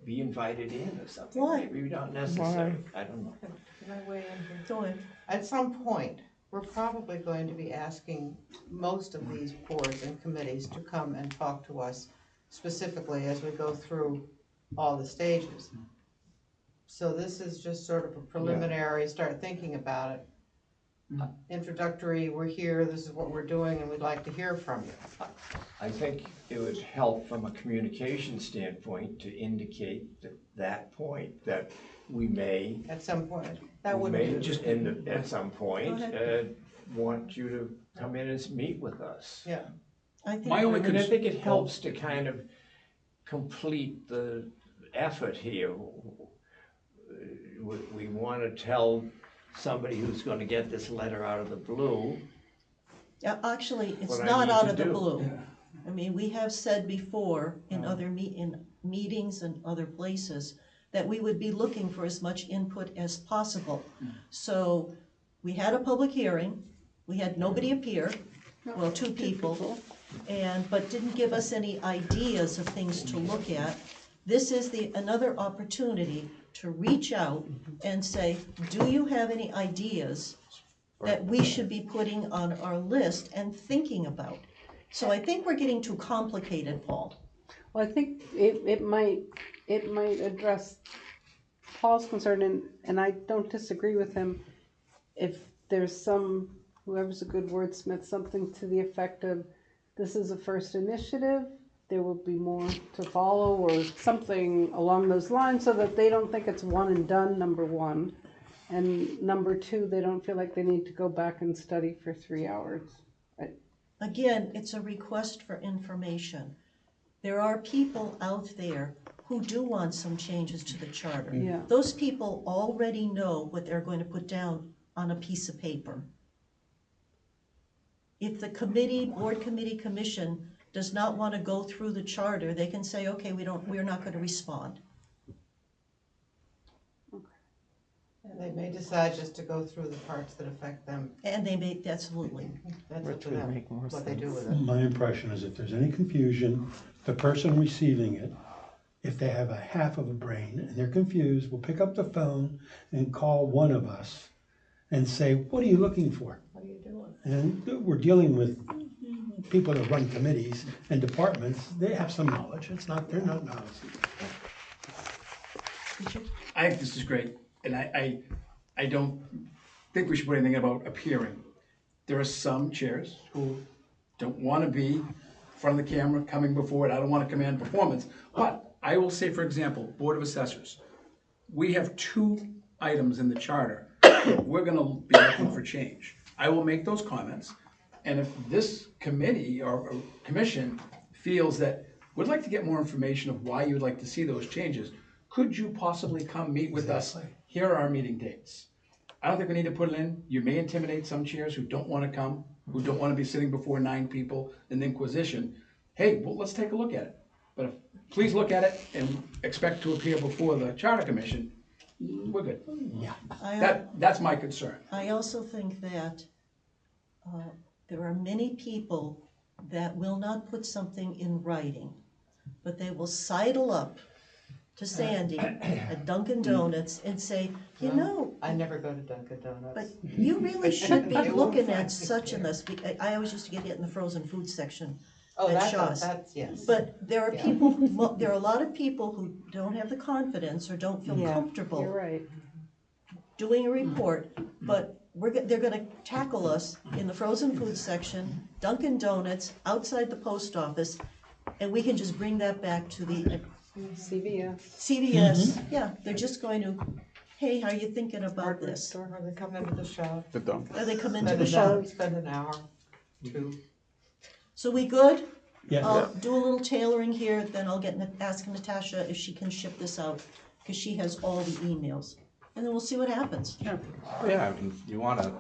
be invited in or something? Why? Maybe not necessary, I don't know. Can I weigh in here? go ahead. At some point, we're probably going to be asking most of these boards and committees to come and talk to us specifically as we go through all the stages. So this is just sort of a preliminary, start thinking about it. Introductory, we're here, this is what we're doing, and we'd like to hear from you. I think it would help from a communication standpoint to indicate that point, that we may, At some point, that we would may be, just at some point, Go want you to come in and meet with us. yeah. I think, My only I cons- think it helps to kind of complete the effort here. we wanna tell somebody who's gonna get this letter out of the blue. Actually, it's What I not need out to of the do. blue. I mean, we have said before in other meetings and other places that we would be looking for as much input as possible. So we had a public hearing, we had nobody appear, well, two people, but didn't give us any ideas of things to look at. This is another opportunity to reach out and say, do you have any ideas that we should be putting on our list and thinking about? So I think we're getting too complicated, Paul. Well, I think it might address Paul's concern, and I don't disagree with him. If there's whoever's a good wordsmith, something to the effect of, this is a first initiative, there will be more to follow, or something along those lines, so that they don't think it's one and done, number one. And number two, they don't feel like they need to go back and study for 3 hours. Again, it's a request for information. There are people out there who do want some changes to the charter. Yeah. Those people already know what they're going to put down on a piece of paper. If the board committee commission does not want to go through the charter, they can say, okay, we're not going to respond. And they may decide just to go through the parts that affect them. And they may, absolutely. That's up Which to would them, make more what they do sense. with it. My impression is if there's any confusion, the person receiving it, if they have a half of a brain and they're confused, will pick up the phone and call one of us and say, what are you looking for? What are you doing? And we're dealing with people that run committees and departments. They have some knowledge. They're not novices. I think this is great, and I don't think we should put anything about appearing. There are some chairs who don't wanna be in front of the camera, coming before it, I don't wanna command performance. But I will say, for example, Board of Assessors, we have 2 items in the charter that we're gonna be looking for change. I will make those comments, and if this committee or commission feels that we'd like to get more information of why you'd like to see those changes, could you possibly come meet with us? Here are our meeting dates. I don't think we need to put it in. You may intimidate some chairs who don't wanna come, who don't wanna be sitting before 9 people in the Inquisition. Hey, well, let's take a look at it. But please look at it and expect to appear before the Charter Commission. We're good. Yeah. That's my concern. I also think that there are many people that will not put something in writing, but they will sidle up to Sandy at Dunkin' Donuts and say, you know, I never go to Dunkin' Donuts. but you really should be You won't looking find at me such and there. this. I always used to get hit in the frozen food section. Oh, at that's, Shaw's. yes. But there are Yeah. people, there are a lot of people who don't have the confidence or don't feel You're comfortable right. doing a report, but they're gonna tackle us in the frozen food section, Dunkin' Donuts, outside the post office, and we can just bring that back to the CVS. CVS. Yeah, they're just going to, hey, how are you thinking about Hardware this? store. Or they come into the shop, The dump. Or they come into spend the an shop. hour, spend an hour, 2. So we good? Yeah. I'll do a little tailoring here, then I'll ask Natasha if she can ship this out, because she has all the emails. And then we'll see what happens. Yeah, I mean, you wanna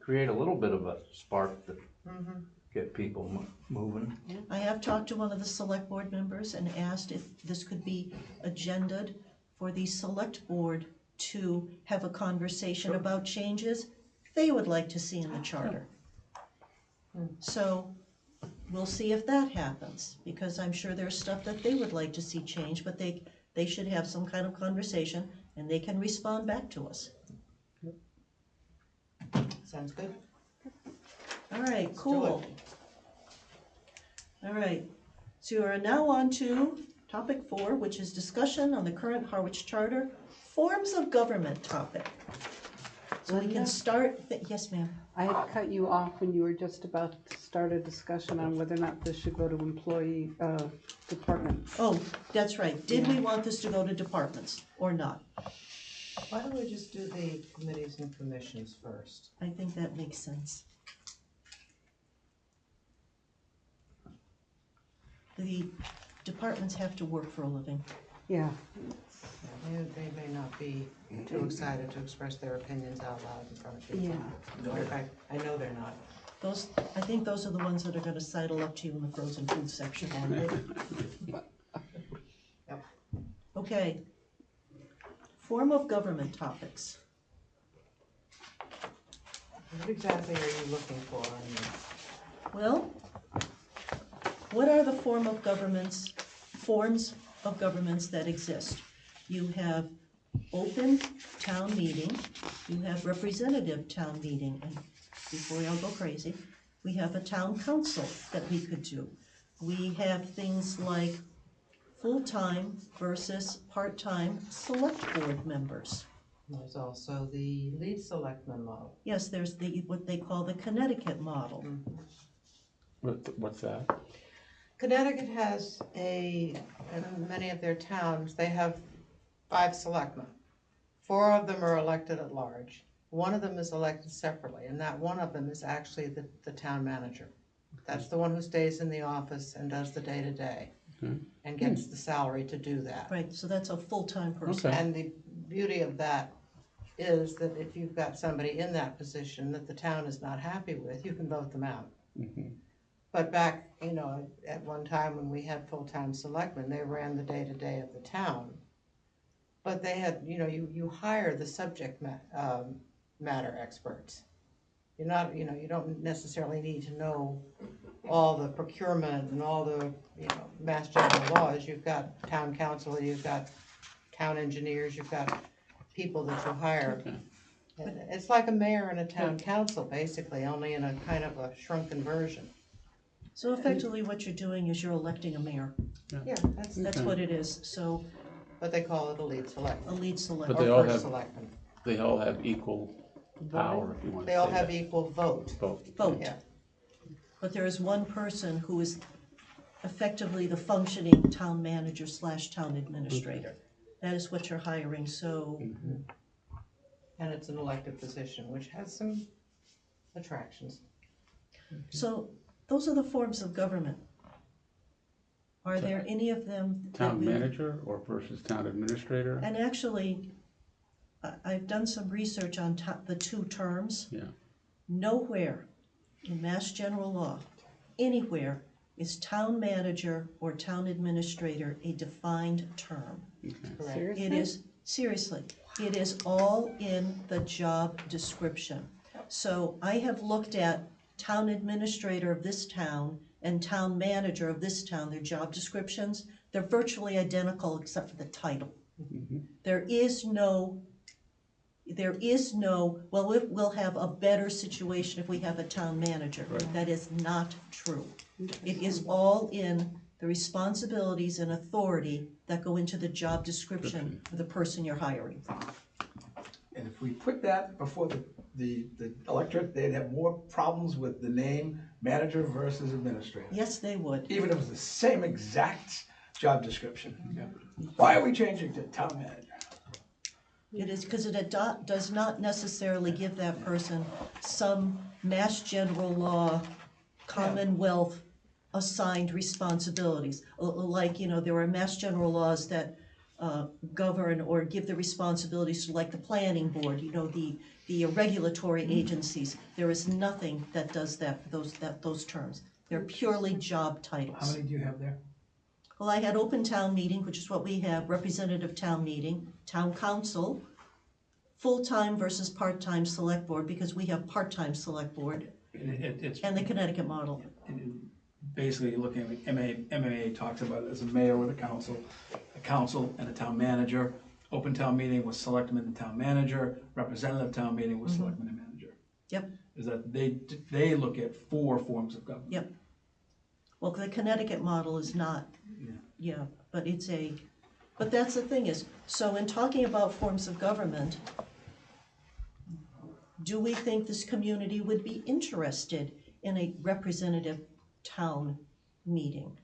create a little bit of a spark to get people moving. I have talked to one of the select board members and asked if this could be agended for the select board to have a conversation about changes they would like to see in the charter. So we'll see if that happens, because I'm sure there's stuff that they would like to see changed, but they should have some kind of conversation and they can respond back to us. Sounds good. All right, do cool. All right, so we are now on to topic 4, which is discussion on the current Harwich Charter, forms of government topic. So we can Linda? start, yes ma'am. I had cut you off when you were just about to start a discussion on whether or not this should go to employee department. Oh, that's right, did we want this to go to departments or not? Why don't we just do the committees and commissions first? I think that makes sense. The departments have to work for a living. Yeah, They may not be too excited to express their opinions out loud in front of people. Yeah. In fact, I know they're not. I think those are the ones that are gonna sidle up to you in the frozen food section. Yep. Okay. Form of government topics. What exactly are you looking for on this? Well, what are the forms of governments that exist? You have open town meeting, you have representative town meeting, and before we all go crazy, we have a town council that we could do. We have things like full-time versus part-time select board members. There's also the lead selectman model. Yes, there's what they call the Connecticut model. What's that? Connecticut has in many of their towns, they have 5 selectmen. 4 of them are elected at large. 1 of them is elected separately, and that one of them is actually the town manager. That's the one who stays in the office and does the day-to-day and gets the salary to do that. Right, so that's a full-time person. Okay. And the beauty of that is that if you've got somebody in that position that the town is not happy with, you can vote them out. But back, at one time when we had full-time selectmen, they ran the day-to-day of the town. But they had, you hire the subject matter experts. You're not, you don't necessarily need to know all the procurement and all the, mass general laws. You've got town council, you've got town engineers, you've got people that you hire. It's like a mayor and a town council, basically, only in a kind of a shrunken version. So effectively what you're doing is you're electing a mayor. Yeah, That's what it is, so but they call it a lead selectman. a lead select. But they Or all first have- selectman. They all have equal power, if you want to say They all have that. equal vote. vote. Yeah. But there is one person who is effectively the functioning town manager / town administrator. That is what you're hiring, so And it's an elected position, which has some attractions. so those are the forms of government. Are there any of them that Town we? manager or versus town administrator? And actually, I've done some research on the 2 terms. Yeah. Nowhere in Mass General Law, anywhere, is town manager or town administrator a defined term. Correct. seriously? It is, seriously, it is all in the job description. So I have looked at town administrator of this town and town manager of this town, their job descriptions. They're virtually identical except for the title. There is no, well, we'll have a better situation if we have a town manager. Right. That is not true. It is all in the responsibilities and authority that go into the job description of the person you're hiring. And if we put that before the electorate, they'd have more problems with the name manager versus administrator. Yes, they would. Even if it was the same exact job description. Why are we changing to town manager? It is because it does not necessarily give that person some Mass General Law, Commonwealth assigned responsibilities. Like, there are Mass General laws that govern or give the responsibilities to, like, the planning board, the regulatory agencies. There is nothing that does that for those terms. They're purely job titles. How many do you have there? Well, I had open town meeting, which is what we have, representative town meeting, town council, full-time versus part-time select board, because we have part-time select board, It's and the Connecticut model. basically looking at MMA talks about it as a mayor with a council and a town manager. Open town meeting was selectman and town manager. Representative town meeting was selectman and manager. Yep. Is that they look at 4 forms of government. Yep. Well, the Connecticut model is not, Yeah. but but that's the thing is, so in talking about forms of government, do we think this community would be interested in a representative town meeting?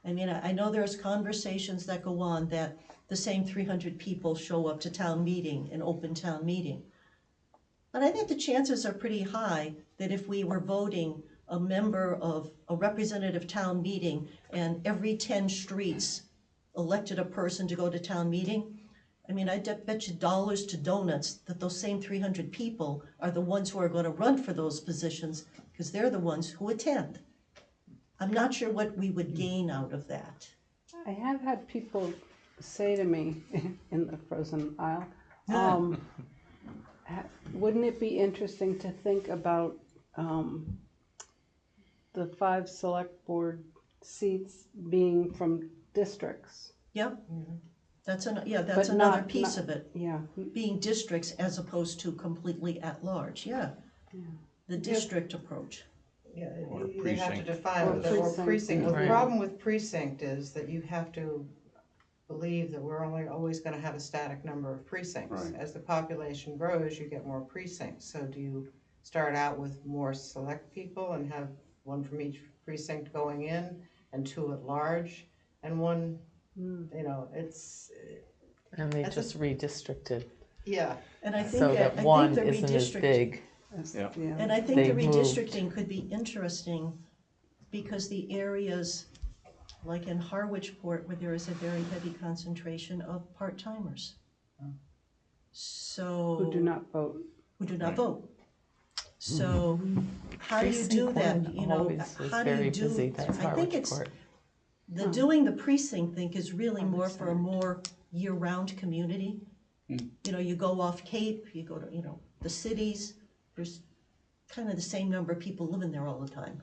I mean, I know there's conversations that go on that the same 300 people show up to town meeting, an open town meeting. But I think the chances are pretty high that if we were voting a member of a representative town meeting and every 10 streets elected a person to go to town meeting, I mean, I bet you dollars to donuts that those same 300 people are the ones who are gonna run for those positions, because they're the ones who attend. I'm not sure what we would gain out of that. I have had people say to me in the frozen aisle, wouldn't it be interesting to think about the 5 select board seats being from districts? Yep, that's But another not- piece not- of it, Yeah, being districts as opposed to completely at large, yeah. The district approach. Yeah, Or they have to precinct. define Or what the word precinct. precinct, well, the Right. problem with precinct is that you have to believe that we're only always gonna have a static number of precincts. Right. As the population grows, you get more precincts, so do you start out with more select people and have one from each precinct going in and 2 at large and one, you know, it's, And they That's just redistricted, yeah. And I think so that, that one the isn't as redistrict, big. Yeah. and I think the They've moved. redistricting could be interesting because the areas, like in Harwich Port, where there is a very heavy concentration of part-timers. So. who do not vote. Who do not vote. So how do you do Precinct that, one you know, always was how do you very do, busy. That's I think Harwich it's, Court. the doing the precinct thing is really more for a more year-round community. You know, you go off Cape, you go to, you know, the cities, there's kind of the same number of people living there all the time.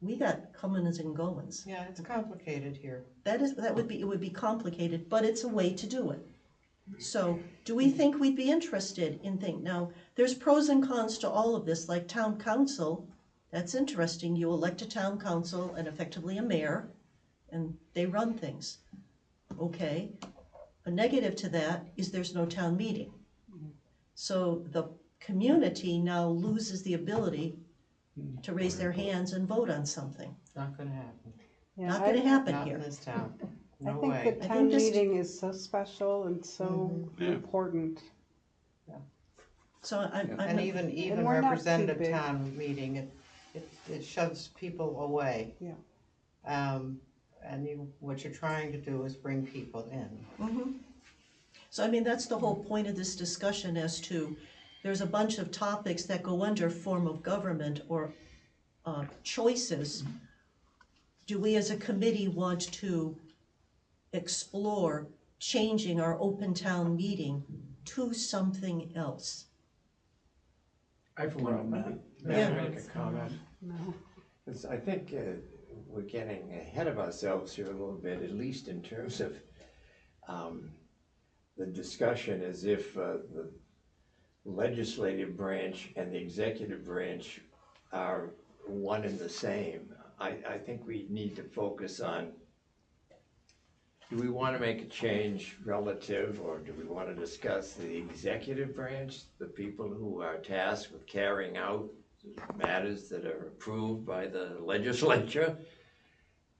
We got comings and goings. Yeah, it's complicated here. It would be complicated, but it's a way to do it. So, do we think we'd be interested in now, there's pros and cons to all of this, like town council, that's interesting, you elect a town council and effectively a mayor, and they run things. Okay, a negative to that is there's no town meeting. So the community now loses the ability to raise their hands and vote on something. Not gonna happen. Yeah, Not gonna happen Not in here. this town. I No think way. the think town this- meeting is so special and so Yeah. important. So I'm And even And we're not too representative big. town meeting, it shoves people away. Yeah. And what you're trying to do is bring people in. So I mean, that's the whole point of this discussion as to, there's a bunch of topics that go under form of government or choices. Do we as a committee want to explore changing our open town meeting to something else? I for one, may Yeah. I make a comment? No. 'Cause I think we're getting ahead of ourselves here a little bit, at least in terms of the discussion as if the legislative branch and the executive branch are one and the same. I think we need to focus on, do we want to make a change relative, or do we want to discuss the executive branch, the people who are tasked with carrying out matters that are approved by the legislature?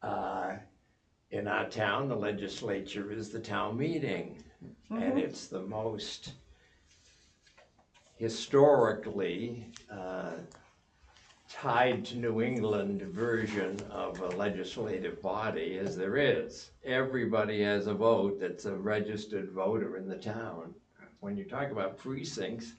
In our town, the legislature is the town meeting, and it's the most historically tied to New England version of a legislative body as there is. Everybody has a vote that's a registered voter in the town. When you talk about precincts,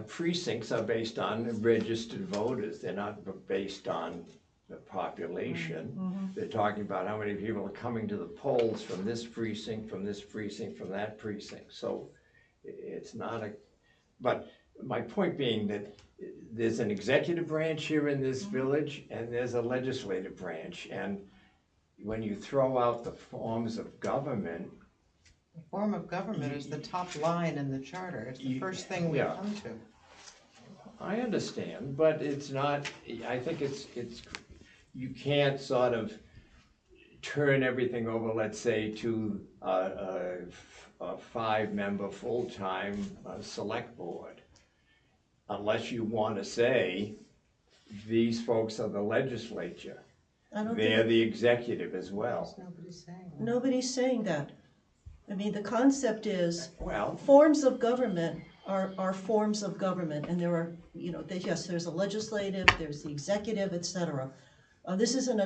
precincts are based on registered voters. They're not based on the population. They're talking about how many people are coming to the polls from this precinct, from this precinct, from that precinct. So it's not but my point being that there's an executive branch here in this village and there's a legislative branch. And when you throw out the forms of government, The form of government is the top line in the charter. It's the first thing we Yeah. come to. I understand, but it's not, I think it's, you can't sort of turn everything over, let's say, to a 5-member full-time select board. Unless you want to say, these folks are the legislature. I don't They're think, the executive as well. Nobody's saying that. nobody's saying that. I mean, the concept is, Well, forms of government are forms of government, and there are, you know, yes, there's a legislative, there's the executive, et cetera. This isn't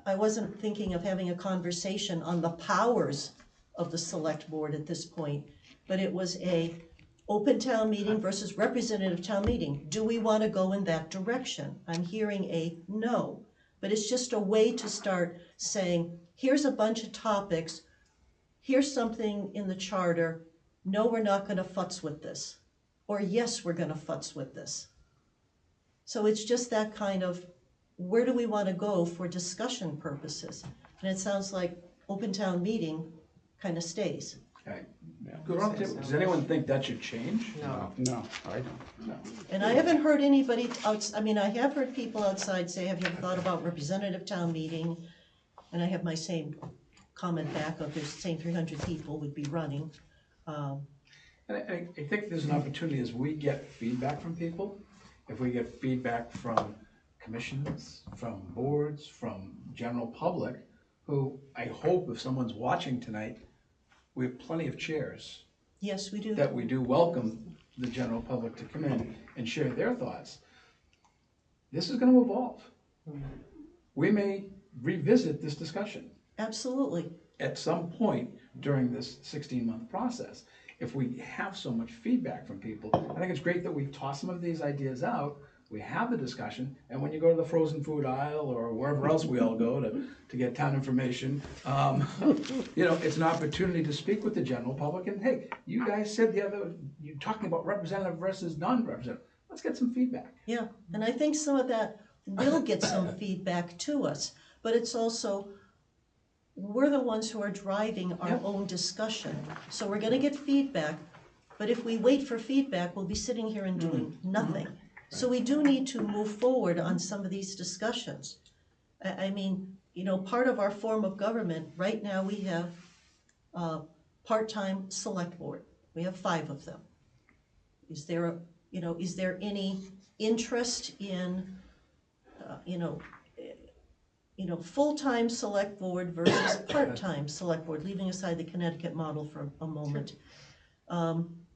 I wasn't thinking of having a conversation on the powers of the select board at this point, but it was a open town meeting versus representative town meeting. Do we want to go in that direction? I'm hearing a no, but it's just a way to start saying, here's a bunch of topics, here's something in the charter, no, we're not gonna futz with this, or yes, we're gonna futz with this. So it's just that kind of, where do we wanna go for discussion purposes? And it sounds like open town meeting kind of stays. Okay. Go around the table. Does anyone think that should change? No. No, I don't, no. And I haven't heard anybody I mean, I have heard people outside say, have you ever thought about representative town meeting? And I have my same comment back of the same 300 people would be running. And I think there's an opportunity as we get feedback from people, if we get feedback from commissions, from boards, from general public, who I hope if someone's watching tonight, we have plenty of chairs Yes, we do. that we do welcome the general public to come in and share their thoughts. This is gonna evolve. We may revisit this discussion Absolutely. at some point during this 16-month process. If we have so much feedback from people, I think it's great that we toss some of these ideas out, we have the discussion, and when you go to the frozen food aisle or wherever else we all go to get town information, you know, it's an opportunity to speak with the general public and, hey, you guys said you're talking about representative versus non-representative. Let's get some feedback. Yeah, and I think some of that will get some feedback to us, but it's also, we're the ones who are driving our Yeah. own discussion. So we're gonna get feedback, but if we wait for feedback, we'll be sitting here and doing nothing. So we do need to move forward on some of these discussions. I mean, you know, part of our form of government, right now we have part-time select board. We have 5 of them. Is there any interest in, full-time select board versus part-time select board, leaving aside the Connecticut model for a moment?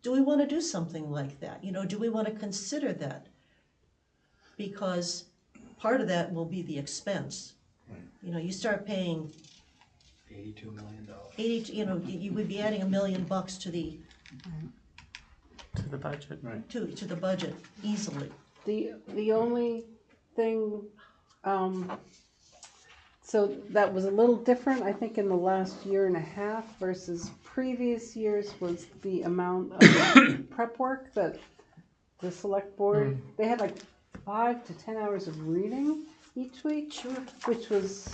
Do we want to do something like that? You know, do we want to consider that? Because part of that will be the expense. You know, you start paying $82 million. 80, you would be adding $1 million to the budget. Right. to the budget easily. The only thing, so that was a little different, I think, in the last year and a half versus previous years was the amount of prep work that the select board, they had like 5 to 10 hours of reading each week. Sure. Which was,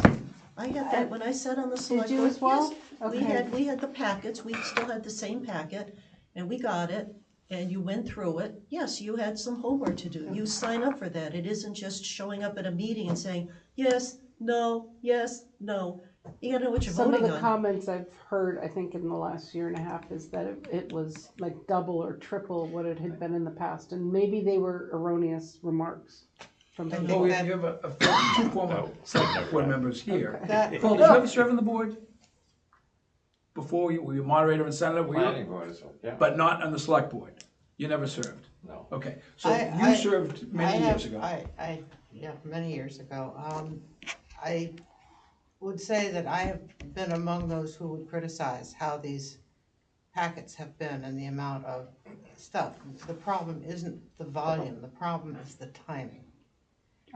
I had that when I sat on the select did board. you as well? Yes. Okay. We had the packets, we still had the same packet, and we got it, and you went through it. Yes, you had some homework to do. You sign up for that. It isn't just showing up at a meeting and saying, yes, no, no. You gotta know what you're Some of voting the on. comments I've heard, I think in the last year and a half, is that it was like double or triple what it had been in the past, and maybe they were erroneous remarks from And Well, people. we have two former select board members here. That- Paul, did you ever serve on the board? Before, were you moderator and senator? Were you? Planning board is, yeah, But not on the select board? You never served? no. Okay, so I- you served many years ago. Yeah, many years ago. I would say that I have been among those who would criticize how these packets have been and the amount of stuff. The problem isn't the volume, the problem is the timing.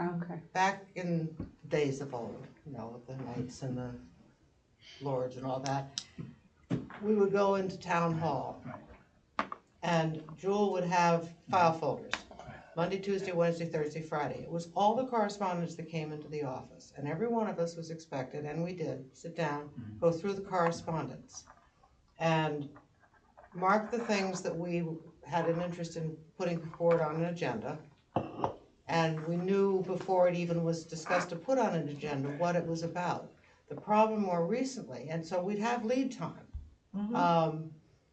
Okay. Back in days of old, you know, with the knights and the lords and all that, we would go into town hall and Jewel would have file folders. Monday, Tuesday, Wednesday, Thursday, Friday. It was all the correspondence that came into the office. And every one of us was expected, and we did, sit down, go through the correspondence, and mark the things that we had an interest in putting forward on an agenda. And we knew before it even was discussed to put on an agenda what it was about. The problem more recently, and so we'd have lead time.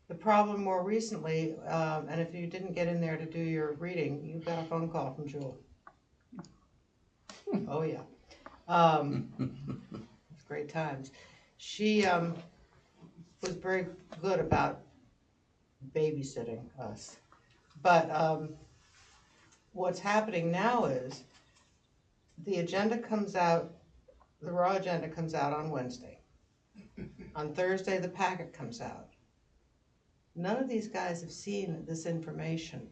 The problem more recently, and if you didn't get in there to do your reading, you got a phone call from Jewel. Oh, yeah. Great times. She was very good about babysitting us. But what's happening now is the agenda comes out the raw agenda comes out on Wednesday. On Thursday, the packet comes out. None of these guys have seen this information.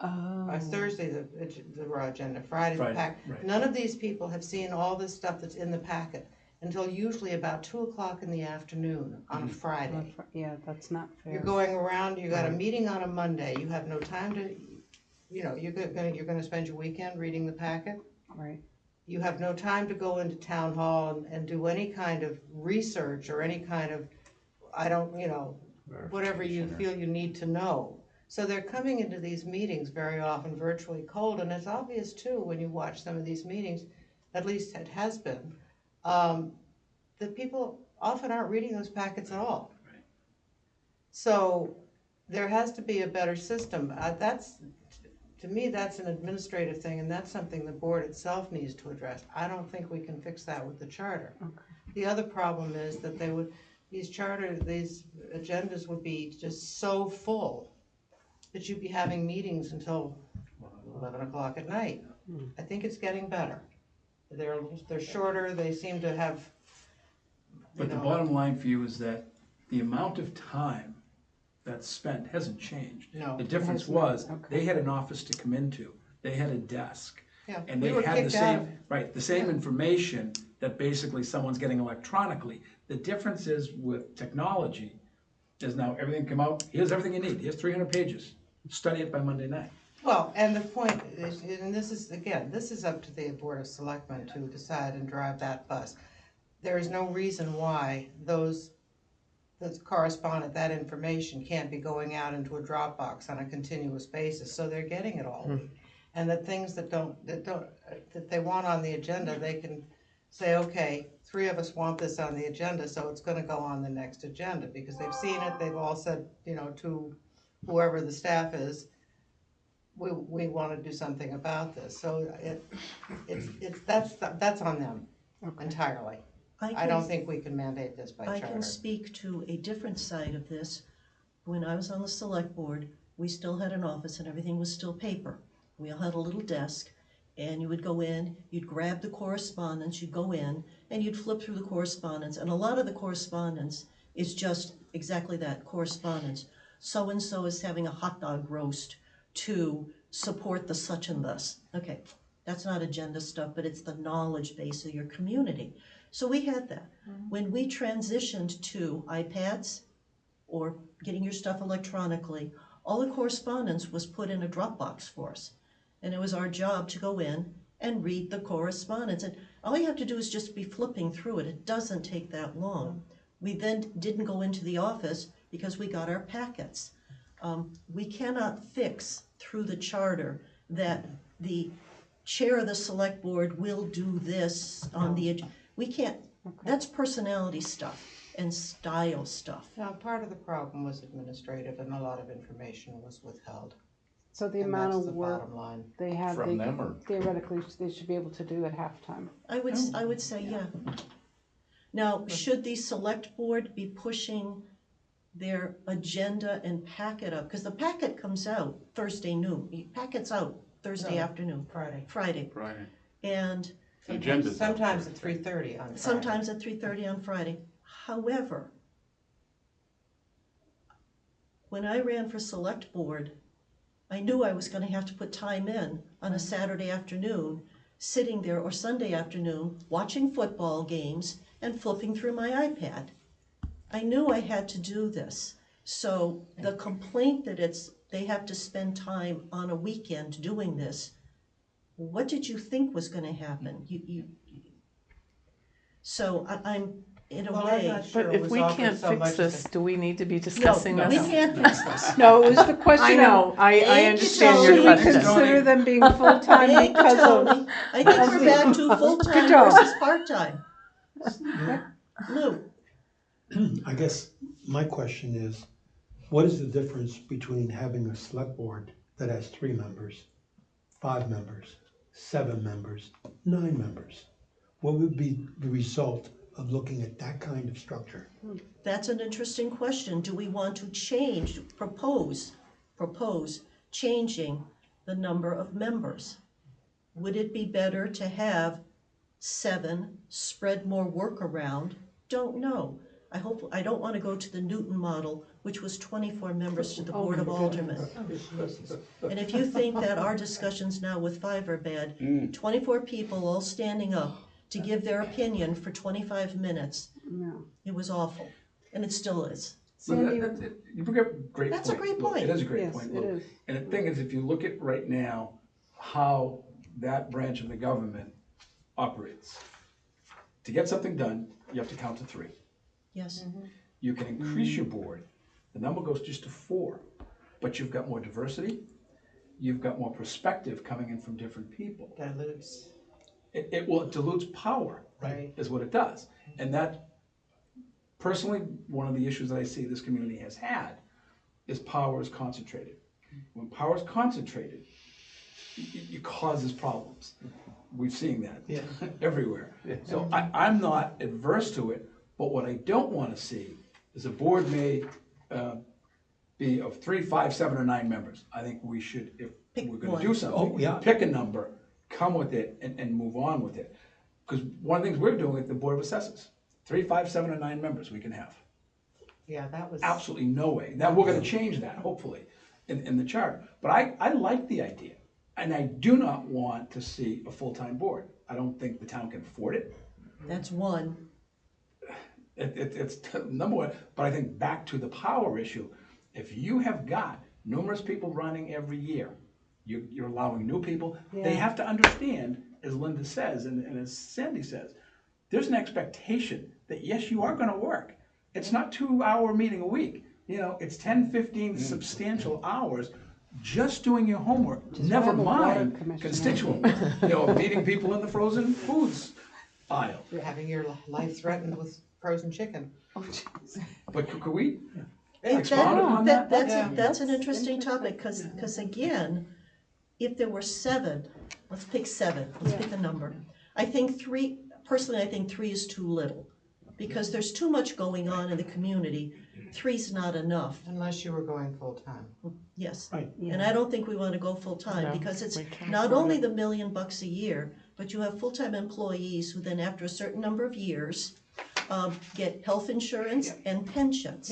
Oh. Thursday, the raw agenda, Friday, the Friday, packet. right. None of these people have seen all this stuff that's in the packet until usually about 2 o'clock in the afternoon on a Friday. Yeah, that's not fair. You're going around, you got a meeting on a Monday, you have no time to, you're gonna spend your weekend reading the packet. Right. You have no time to go into town hall and do any kind of research or any kind of, whatever you feel you need to know. So they're coming into these meetings very often virtually cold, and it's obvious too, when you watch some of these meetings, at least it has been, that people often aren't reading those packets at all. Right. So there has to be a better system. To me, that's an administrative thing, and that's something the board itself needs to address. I don't think we can fix that with the charter. Okay. The other problem is that these agendas would be just so full that you'd be having meetings until 11 o'clock at night. I think it's getting better. They're shorter, they seem to have, But the bottom line for you is that the amount of time that's spent hasn't changed. No. The difference It has not, was, okay. they had an office to come into, they had a desk. yeah, And we they were had the kicked out. same, right, the same information that basically someone's getting electronically. The difference is with technology, is now everything come out, here's everything you need, here's 300 pages. Study it by Monday night. Well, and the point is, and this is up to the Board of Selectmen to decide and drive that bus. There is no reason why that information can't be going out into a Dropbox on a continuous basis, so they're getting it all. And the things that they want on the agenda, they can say, okay, 3 of us want this on the agenda, so it's gonna go on the next agenda, because they've seen it, they've all said, to whoever the staff is, we wanna do something about this, so that's on them entirely. I don't think we can mandate this by I charter. can speak to a different side of this. When I was on the select board, we still had an office and everything was still paper. We all had a little desk, and you would go in, you'd grab the correspondence, you'd go in, and you'd flip through the correspondence, and a lot of the correspondence is just exactly that, correspondence. So-and-so is having a hot dog roast to support the such and thus. Okay, that's not agenda stuff, but it's the knowledge base of your community. So we had that. When we transitioned to iPads or getting your stuff electronically, all the correspondence was put in a Dropbox for us. And it was our job to go in and read the correspondence. And all you have to do is just be flipping through it. It doesn't take that long. We then didn't go into the office because we got our packets. We cannot fix through the charter that the chair of the select board will do this on the agenda. We can't, that's personality stuff and style stuff. Now, part of the problem was administrative, and a lot of information was withheld. So the And amount that's of the work bottom line. they have, From them or? theoretically, they should be able to do at halftime. I would say, yeah. Now, should the select board be pushing their agenda and packet up? Because the packet comes out Thursday noon. Packet's out Thursday No. afternoon, Friday. Friday. Right. And Agenda's up Sometimes there. at 3:30 on Friday. sometimes at 3:30 on Friday. However, when I ran for select board, I knew I was gonna have to put time in on a Saturday afternoon, sitting there, or Sunday afternoon, watching football games and flipping through my iPad. I knew I had to do this. So the complaint that they have to spend time on a weekend doing this, what did you think was gonna happen? So I'm, in a Well, I'm way. not sure But it if was we offered can't so fix much as this, a- do we need to be discussing No, this? we can't fix this. No, it was the question. I know, I Thank you, understand Tony. your Should we question. consider them being full-time Thank you, because of? Tony. I think we're back to full-time Good job. versus part-time. Lou, I guess my question is, what is the difference between having a select board that has 3 members, 5 members, 7 members, 9 members? What would be the result of looking at that kind of structure? that's an interesting question. Do we want to propose changing the number of members? Would it be better to have 7, spread more work around, don't know. I don't want to go to the Newton model, which was 24 members to the Oh Board my of Aldermen. Jesus. And if you think that our discussions now with 5 are bad, 24 people all standing up to give their opinion for 25 minutes, No. it was awful, and it still is. Sandy, You bring up a great point. That's a great Lou. point. It is a great Yes, point, it Lou. is. And the thing is, if you look at right now, how that branch of the government operates, to get something done, you have to count to 3. Yes, You can increase your board, the number goes just to 4, but you've got more diversity, you've got more perspective coming in from different people. Dilutes. It dilutes power, Right. is what it does. And that, personally, one of the issues that I see this community has had is power is concentrated. When power is concentrated, it causes problems. We've seen that everywhere. So I'm not adverse to it, but what I don't want to see is a board may be of 3, 5, 7, or 9 members. I think we should, if Pick we're gonna one. do something, pick a number, come with it, and move on with it. Because one of the things we're doing with the Board of Assessors, 3, 5, 7, or 9 members we can have. Yeah, that was. Absolutely no way. Now, we're gonna change that, hopefully, in the charter. But I like the idea, and I do not want to see a full-time board. I don't think the town can afford it. that's one. It's number one, but I think back to the power issue, if you have got numerous people running every year, you're allowing new people, they Yeah. have to understand, as Linda says, and as Sandy says, there's an expectation that, yes, you are gonna work. It's not 2-hour meeting a week, it's 10, 15 substantial hours just doing your homework, never have a water mind commissioner. constituent, meeting people in the frozen foods aisle. You're having your life threatened with frozen chicken. But could we Hey, expound upon that? That's an interesting topic, because again, if there were 7, let's pick 7, let's pick a number. I think 3, personally, I think 3 is too little, because there's too much going on in the community. 3's not enough, Unless you were going full-time. yes. Right. And I don't think we want to go full-time, No, because it's we can't not afford only it. the $1 million a year, but you have full-time employees who then, after a certain number of years, get health insurance and pensions.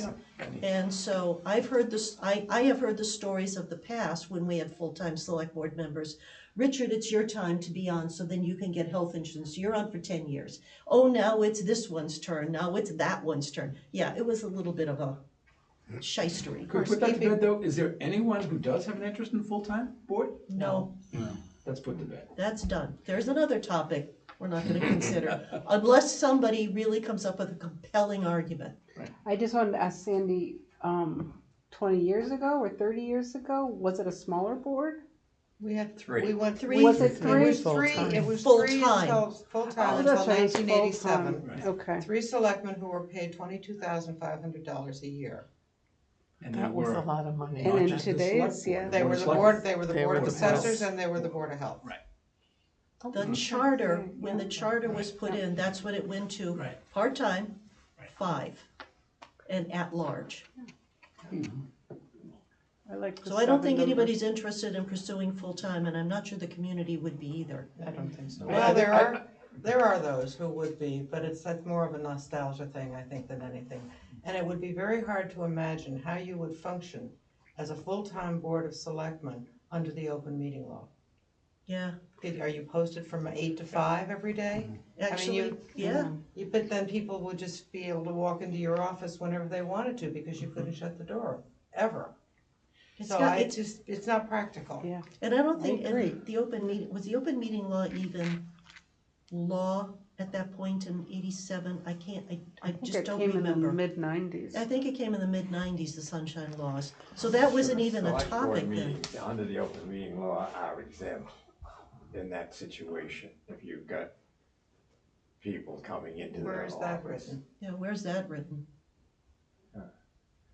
And so I've heard this, I have heard the stories of the past when we had full-time select board members. Richard, it's your time to be on, so then you can get health insurance. You're on for 10 years. Oh, now it's this one's turn. Now it's that one's turn. Yeah, it was a little bit of a shystery. Could we put that to bed, though? Is there anyone who does have an interest in a full-time board? No, That's put to bed. that's done. There's another topic we're not gonna consider, unless somebody really comes up with a compelling argument. I just wanted to ask Sandy, 20 years ago or 30 years ago, was it a smaller board? We had 3. We went 3. Was it It 3? was 3, it was 3 Full-time. until, full-time Oh, until that's right, it's 1987. full-time. Okay. 3 selectmen who were paid $22,500 a year. And That was a lot of money. And not in just the today's, select board, yeah. They were the select board, they were the They Board were of the board. Assessors, and they were the Board of Health. Right. The charter, when the charter was put in, that's what it went to. Right. Part-time, Right. 5, and at-large. I like the So I don't 7 think number. anybody's interested in pursuing full-time, and I'm not sure the community would be either. I don't think so. Well, there are those who would be, but that's more of a nostalgia thing, I think, than anything. And it would be very hard to imagine how you would function as a full-time Board of Selectmen under the open meeting law. Yeah, Are you posted from 8 to 5 every day? actually, yeah. But then people would just be able to walk into your office whenever they wanted to, because you couldn't shut the door, ever. It's So not- it's not practical. Yeah. And I don't think, I agree. and the open meeting, was the open meeting law even law at that point in 87? I can't, I I think just it don't came in the remember. mid-90s. I think it came in the mid-90s, the sunshine laws. So that wasn't even a Select board topic then. meetings Under the open meeting law are exempt in that situation, if you've got people coming into their Where office. is that written? Yeah, where's that written?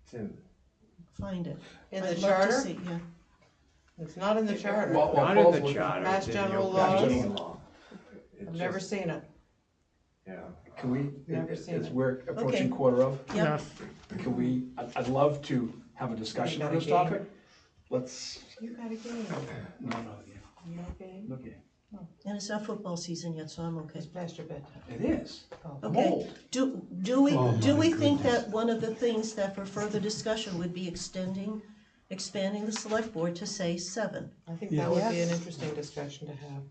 It's in, Find it. In I'd the love to charter? see, yeah. It's not in the charter. not Paul's in the looking- charter, Mass it's in the general open laws. meeting law. It's I've never just- seen it. Yeah. Can we, Never seen as it. we're approaching Okay. quarter of, Yep. can we, I'd love to have a discussion on this You got a game. topic. Let's, You got a game. no, You got a game? okay. And it's not football season yet, so I'm okay. It's past your bedtime. It is. I'm Okay. old. Do we Oh, my think goodness. that one of the things that for further discussion would be expanding the select board to say 7? I think Yeah. that would be an Yes. interesting discussion to have.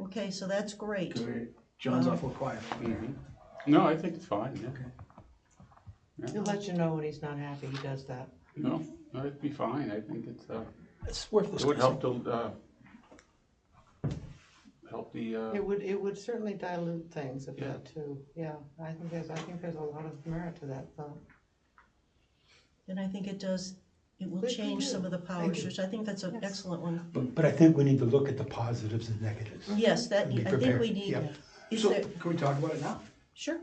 Okay, so that's great. Great. John's awful quiet. No, I think it's fine, yeah. He'll let you know when he's not happy, he does that. No, it'd be fine, I think it's, It's worth it would help discussing. to, help the, It would certainly dilute things a bit too, yeah. I think there's a lot of merit to that thought. And I think it will Good for change you. some of the power Thank you. structure. I think that's an excellent one. But I think we need to look at the positives and negatives. Yes, that, And be I think prepared. we need, Yep. is So, there, can we talk about it now? sure.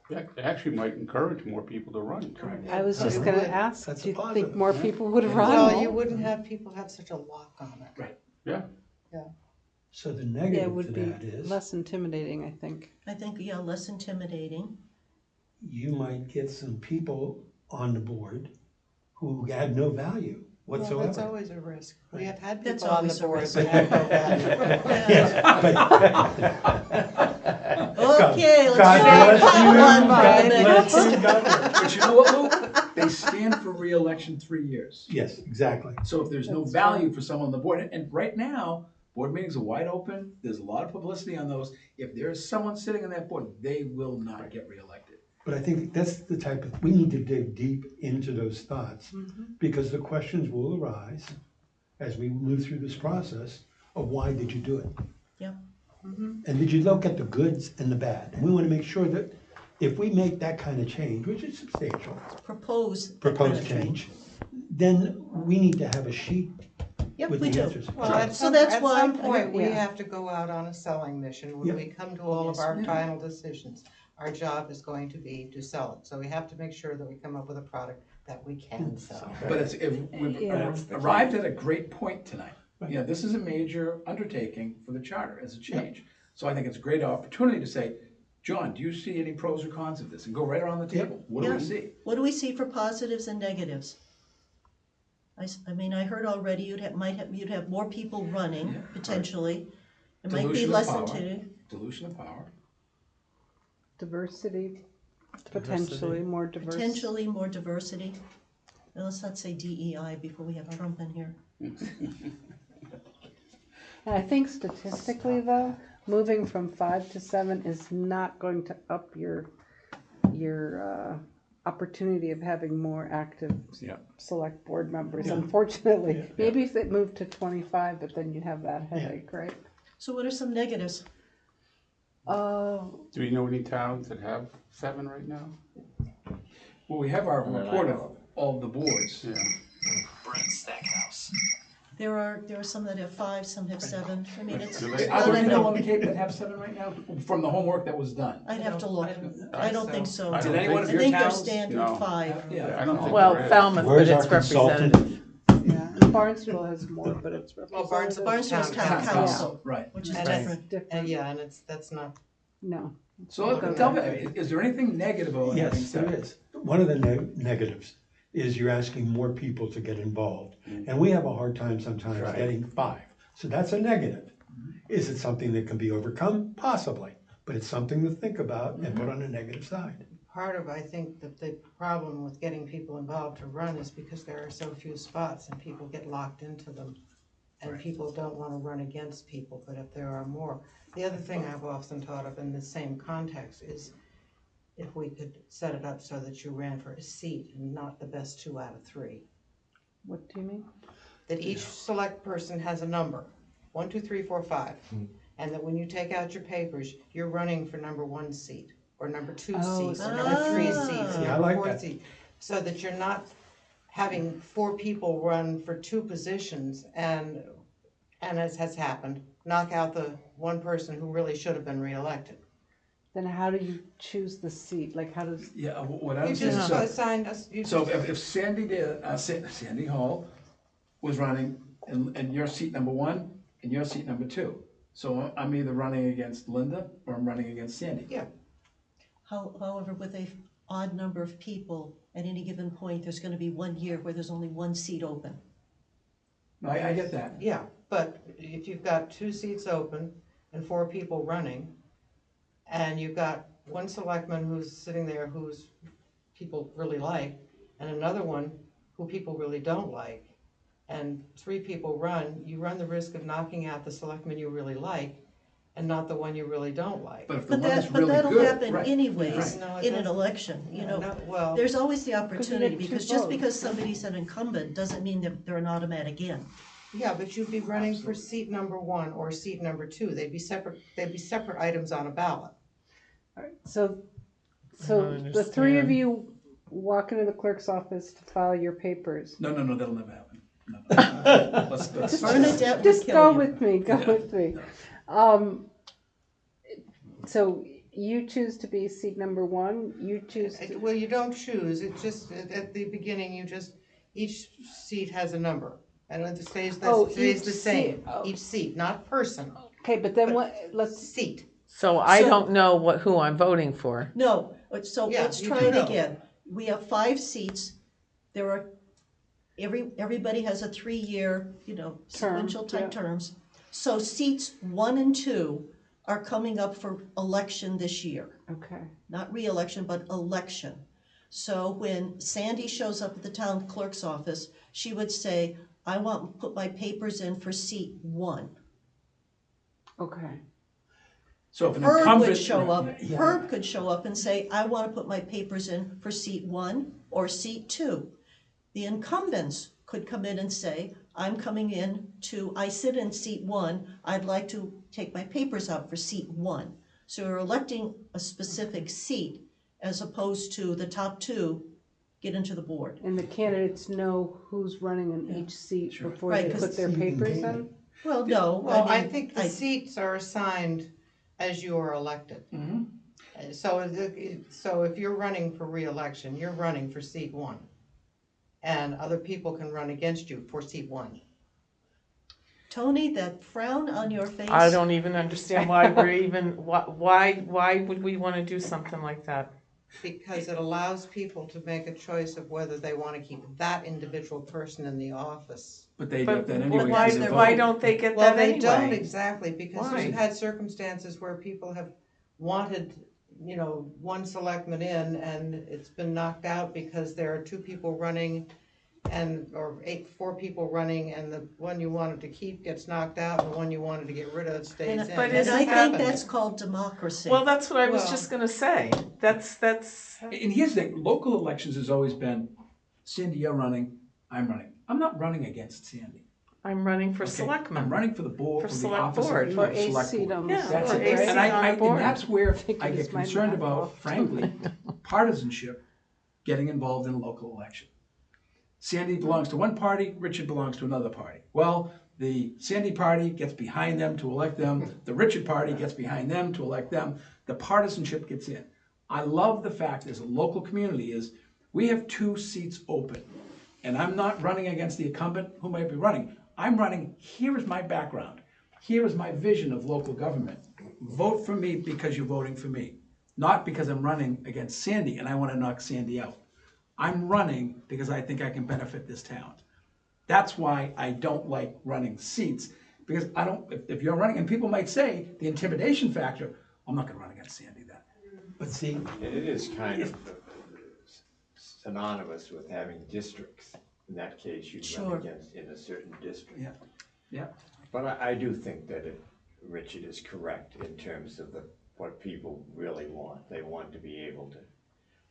it actually might encourage more people to run. Correct. I was just That's gonna good. ask, That's do a you positive. think more people would Well, you run? wouldn't have people have such a lock on it. Yeah, So the Yeah, it negative to would be that is, less intimidating, I think. I think, yeah, less intimidating. you might get some people on the board who add no value Well, that's whatsoever. always a risk. We have had That's people on the always a board risk. that have no value. Okay, let's God try bless you, that one God for the bless next. you, God bless- But you know what, Lou? They stand for re-election 3 years. Yes, exactly. So if there's no That's value for someone on the board, and right now, board meetings are wide open, there's a lot of publicity on those. If there's someone sitting on that board, they will not get reelected. But I think that's the type of, we need to dig deep into those thoughts, because the questions will arise as we move through this process of why did you do it? Yep. And did you look at the goods and the bad? And we want to make sure that if we make that kind of change, which is substantial, Propose. that kind proposed of change, then we need to have a sheet Yep, with we the do. answers. Well, Sure. at So some, that's at why- some point, we Yeah. have to go out on a selling mission. When Yeah. we come to all of our final decisions, our job is going to be to sell it. So we have to make sure that we come up with a product that we can sell. But we've Yeah. arrived at a great point tonight. You know, this is a major undertaking for the charter as a change. So I think it's a great opportunity to say, John, do you see any pros or cons of this? And go right around the table. What do Yeah. we see? What do we see for positives and negatives? I mean, I heard already you'd have more people running, Yeah. potentially. It might be Dilution of less power. intimidating. Dilution of power. Diversity, potentially more diverse. Potentially more diversity. Now, let's not say DEI before we have Trump in here. And I think statistically though, moving from 5 to 7 is not going to up your opportunity of having more active Yeah. select board members, Yeah. unfortunately. Yeah. Maybe if it moved to 25, but then you'd have that headache, right? So what are some negatives? Do we know any towns that have 7 right now? Well, we have our report of all the boards. Yeah. There are some that have 5, some have 7. I mean, it's. Do they- Are well, there I any know- on the Cape that have 7 right now, from the homework that was done? I'd have to look. I don't think so. I Did don't anyone think of I your think they're towns? standard No. 5. Yeah. I don't think Well, there is. Falmouth, but Where's our it's consultant? representative. Yeah, and Barnstable has more, but it's Well, representative. Barnstone's town Town council, Right. which is And different. Different. And yeah, and that's not, No. So tell me, is there anything negative about having Yes, there 7? is. One of the negatives is you're asking more people to get involved. And we have a hard time sometimes Right. getting 5. So that's a negative. Is it something that can be overcome? Possibly. But it's something to think about and put on the negative side. part of, I think, that the problem with getting people involved to run is because there are so few spots and people get locked into them. And people don't want to run against people, but if there are more. The other thing I've often thought of in the same context is if we could set it up so that you ran for a seat and not the best 2 out of 3. What do you mean? That each select person has a number, 1, 2, 3, 4, 5. And that when you take out your papers, you're running for number 1 seat, or number 2 Oh, seats, or so number 3 that's- seats, or Yeah, I number like 4 that. seats. So that you're not having 4 people run for 2 positions and as has happened, knock out the one person who really should have been reelected. Then how do you choose the seat? Like how does, Yeah, what I You was saying, just so, assigned us, you so just, if Sandy did, Sandy Hall was running, and you're seat number 1, and you're seat number 2. So I'm either running against Linda, or I'm running against Sandy. yeah, However, with a odd number of people, at any given point, there's gonna be 1 year where there's only 1 seat open. No, I get that. yeah, but if you've got 2 seats open, and 4 people running, and you've got one selectman who's sitting there who's people really like, and another one who people really don't like, and 3 people run, you run the risk of knocking out the selectman you really like and not the one you really don't like. But if the But one is that, but really that'll good, happen right, anyways No, it in an doesn't. election, you know. No, well, There's always the opportunity, get two because just votes. because somebody's an incumbent doesn't mean that they're an automatic in. yeah, but you'd be running for seat number 1 or seat number 2. They'd be separate items on a ballot. So don't the 3 of understand. you walk into the clerk's office to file your papers. No, that'll never happen. No. Let's Bernadette would Just kill go you. with me, go Yeah. with me. So you choose to be seat number 1, you choose to, Well, you don't choose, it's just, at the beginning, each seat has a number, and it stays Oh, the each same, seat, oh. each seat, not person, okay, but then But- what, let's, seat. So I So- don't know who I'm voting for. No, so Yeah, let's you try do it know. again. We have 5 seats. There are, everybody has a 3-year, sequential yeah. type terms. So seats 1 and 2 are coming up for election this year. okay. Not re-election, but election. So when Sandy shows up at the town clerk's office, she would say, I want to put my papers in for seat 1. Okay. So if an Herb incumbent. would show up, Yeah. Herb could show up and say, I want to put my papers in for seat 1 or seat 2. The incumbents could come in and say, I sit in seat 1, I'd like to take my papers out for seat 1. So you're electing a specific seat as opposed to the top 2 get into the board. And the candidates know who's running in each seat Sure. before Right, they 'cause put their it's even papers daily. in? Well, no, Well, I mean, think the seats are assigned as you are elected. Mhm. So if you're running for re-election, you're running for seat 1. And other people can run against you for seat 1. Tony, that frown on your face. I don't even understand why why would we want to do something like that? Because it allows people to make a choice of whether they want to keep that individual person in the office. But they But get that but anyway. why- through the why vote. don't they get Well, that they don't anyway? exactly, because Why? we've had circumstances where people have wanted, one selectman in, and it's been knocked out because there are 2 people running or 4 people running, and the one you wanted to keep gets knocked out, and the one you wanted to get rid of stays in. But And isn't I that- think that's called democracy. Well, that's what I was Well- just gonna say. That's And here's the thing, local elections has always been, Sandy, you're running, I'm running. I'm not running against Sandy. I'm running for okay? selectmen. I'm running for the board, For for the select office board. of For the a select seat board. on the Yeah, That's for it. a And seat on I, the board. and that's where think I it is get my concerned math about, off. frankly, partisanship, getting involved in a local election. Sandy belongs to one party, Richard belongs to another party. Well, the Sandy party gets behind them to elect them, the Richard party gets behind them to elect them, the partisanship gets in. I love the fact as a local community is, we have 2 seats open, and I'm not running against the incumbent who might be running. I'm running, here is my background, here is my vision of local government. Vote for me because you're voting for me, not because I'm running against Sandy and I want to knock Sandy out. I'm running because I think I can benefit this town. That's why I don't like running seats, because I don't, if you're running, and people might say, the intimidation factor, I'm not gonna run against Sandy then. But see, And it is kind of synonymous with having districts. In that case, you Sure. run against in a certain district. Yeah, yeah. But I do think that Richard is correct in terms of what people really want. They want to be able to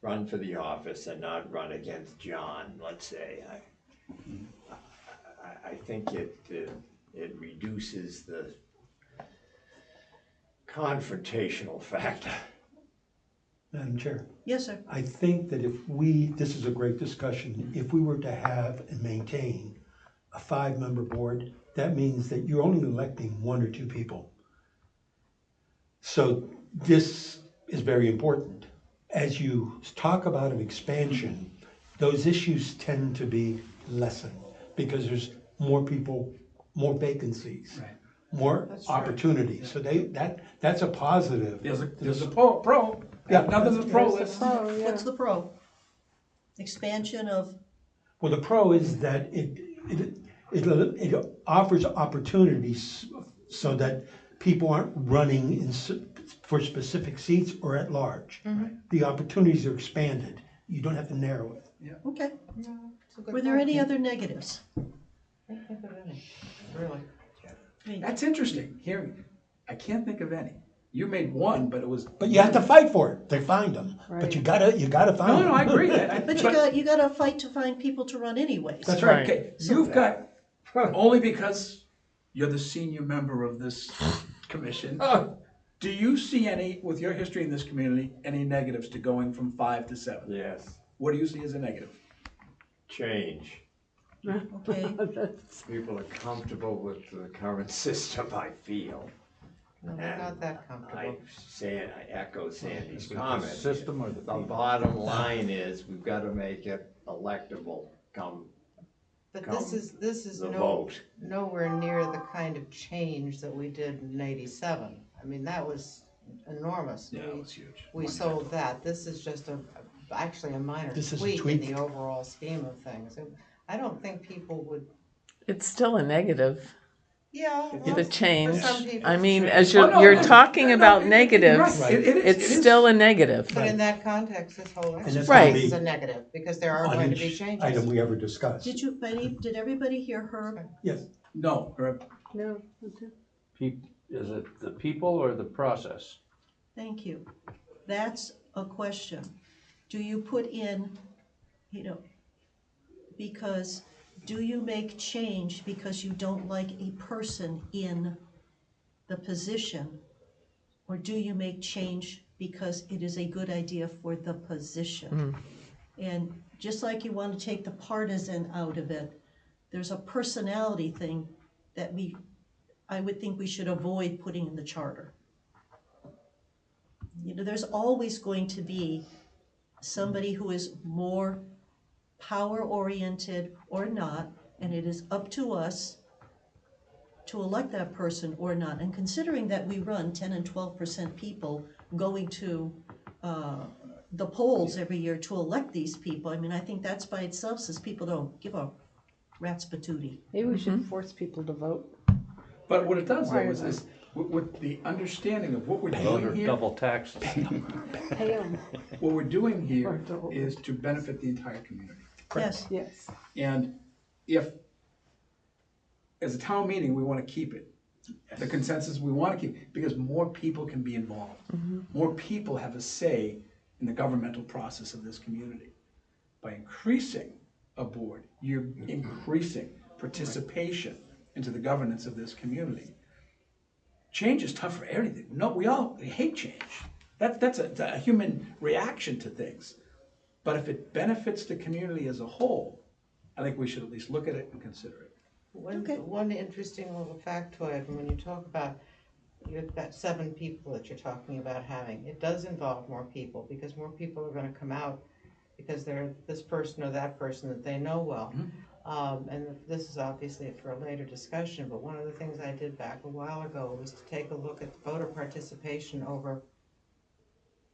run for the office and not run against John, let's say. I think it reduces the confrontational factor. Madam Chair, Yes, sir. I think that this is a great discussion, if we were to have and maintain a 5-member board, that means that you're only electing 1 or 2 people. So this is very important. As you talk about an expansion, those issues tend to be lessened because there's more people, more vacancies, Right. more That's true. opportunities. So that's a positive. There's a pro. Yeah. Another pro There's list. the pro, yeah. What's the pro? Expansion of, Well, the pro is that it offers opportunities so that people aren't running for specific seats or at large. The opportunities are expanded. You don't have to narrow it. Okay. Yeah, it's a good Were there point. any other negatives? Can't think of any, really. I mean, That's interesting, hearing, I can't think of any. You made one, but it was. But you have to fight for it to find them. But you gotta find No, them. no, I agree. But you gotta fight to find people to run anyways. That's Right, right. okay, you've got, only because you're the senior member of this commission, do you see any, with your history in this community, any negatives to going from 5 to 7? Yes, What do you see as a negative? change. Okay, People are comfortable with the current system, I feel. No, we're not that comfortable. I echo Sandy's The comment. system or the The people? bottom line is, we've gotta make it electable come But come this is the vote. nowhere near the kind of change that we did in '87. I mean, that was enormous. Yeah, it was huge. We sold that. This is just actually a minor This is a tweak in tweak. the overall scheme of things. I don't think people would, It's still a negative, yeah. the well, change. For some people. I mean, as Oh, you're, no, you're no, talking no, about you're negatives, right. It is, it's it is. still a negative. But in that context, this whole that's exercise Right. is a negative, because there are On going to be each changes. item we ever discussed. did everybody hear her? Yes. No, Herb, No, Is it the people or the process? Thank you. That's a question. Do you put in, because do you make change because you don't like a person in the position? Or do you make change because it is a good idea for the position? And just like you want to take the partisan out of it, there's a personality thing that I would think we should avoid putting in the charter. There's always going to be somebody who is more power-oriented or not, and it is up to us to elect that person or not. And considering that we run 10 and 12% people going to the polls every year to elect these people, I mean, I think that's by itself says people don't give a rat's patootie. maybe we should force people to vote. but what it does though is this, with the understanding of what we're Vote or doing here, double taxes? Pay 'em. what we're doing here Or double. is to benefit the entire community. Yes, Yes. And if, as a town meeting, we wanna keep it, the consensus we wanna keep, because more people can be involved. More people have a say in the governmental process of this community. By increasing a board, you're increasing participation into the governance of this community. Change is tough for everything. No, we hate change. That's a human reaction to things. But if it benefits the community as a whole, I think we should at least look at it and consider it. One interesting little factoid, when you talk about that 7 people that you're talking about having, it does involve more people, because more people are gonna come out because they're this person or that person that they know well. And this is obviously for a later discussion, but one of the things I did back a while ago was to take a look at voter participation over,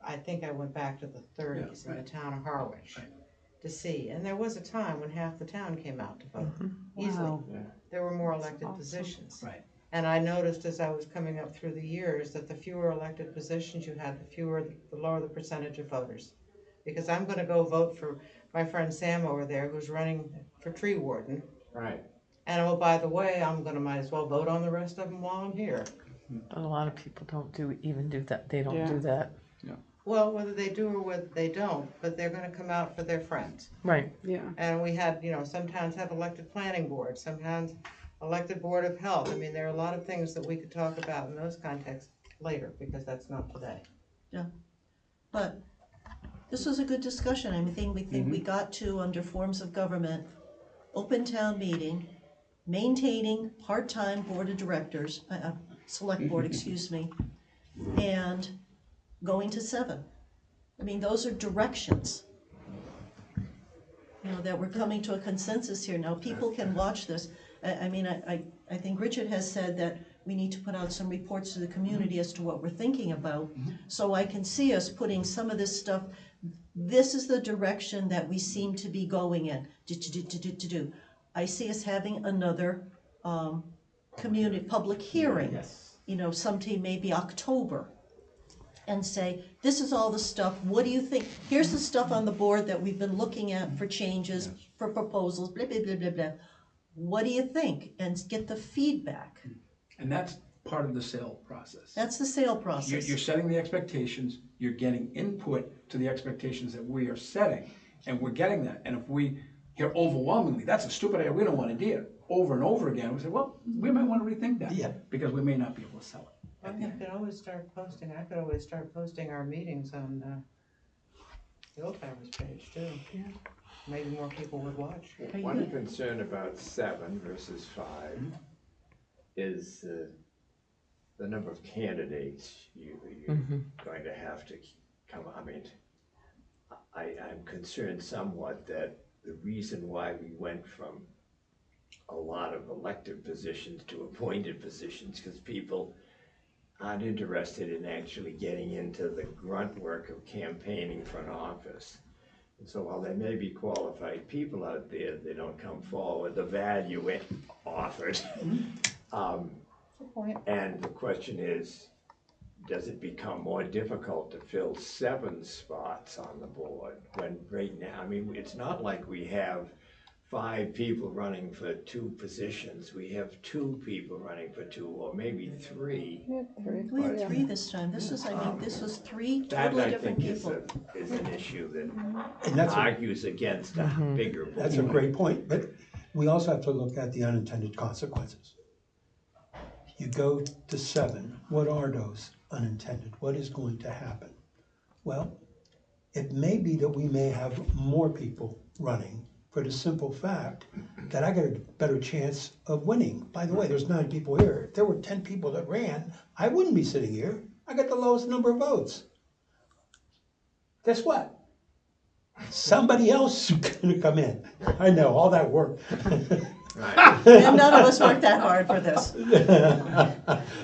I think I went back to the 30s in the town of Harwich to see. And there was a time when half the town came out to vote, easily. Wow. There were more elected awesome. positions. Right. And I noticed as I was coming up through the years that the fewer elected positions you had, the lower the percentage of voters. Because I'm gonna go vote for my friend Sam over there, who's running for tree warden. Right. And oh, by the way, might as well vote on the rest of them while I'm here. But a lot of people don't even do that, they don't Yeah. do that. Well, whether they do or whether they don't, but they're gonna come out for their friends. Right, Yeah. And we had, some towns have elected planning boards, some towns elected board of health. I mean, there are a lot of things that we could talk about in those contexts later, because that's not today. but this was a good discussion. I think we got to, under forms of government, open town meeting, maintaining part-time board of directors, select board, excuse me, and going to 7. I mean, those are directions. That we're coming to a consensus here. Now, people can watch this. I think Richard has said that we need to put out some reports to the community as to what we're thinking about. So I can see us putting some of this stuff, this is the direction that we seem to be going in. I see us having another community, public hearing. Yes. sometime maybe October, and say, this is all the stuff, what do you think? Here's the stuff on the board that we've been looking at for changes, for proposals, blah, blah, blah, blah, blah. What do you think? And get the feedback. And that's part of the sale process. That's the sale process. You're setting the expectations, you're getting input to the expectations that we are setting, and we're getting that. And if we hear overwhelmingly, that's a stupid idea, we don't want to do it, over and over again, we say, well, we might want to rethink that. Yeah. Because we may not be able to sell it. Well, you could always start posting, I could always start posting our meetings on the Old Timers page too. Yeah. Maybe more people would watch. One concern about 7 versus 5 is the number of candidates you're going to have to come. I mean, I'm concerned somewhat that the reason why we went from a lot of elected positions to appointed positions, because people aren't interested in actually getting into the grunt work of campaigning for an office. And so while there may be qualified people out there, they don't come forward, the value it offered. Good point. And the question is, does it become more difficult to fill 7 spots on the board when right now, I mean, it's not like we have 5 people running for 2 positions. We have 2 people running for 2, or maybe 3. Yeah, three. We had 3 this time. This was 3 That totally I different think people. is an issue that And that's argues against a bigger board. That's a great point, but we also have to look at the unintended consequences. You go to 7, what are those unintended? What is going to happen? Well, it may be that we may have more people running for the simple fact that I got a better chance of winning. By the way, there's 9 people here. If there were 10 people that ran, I wouldn't be sitting here. I got the lowest number of votes. Guess what? Somebody else is gonna come in. I know, all that work. And none of us worked that hard for this.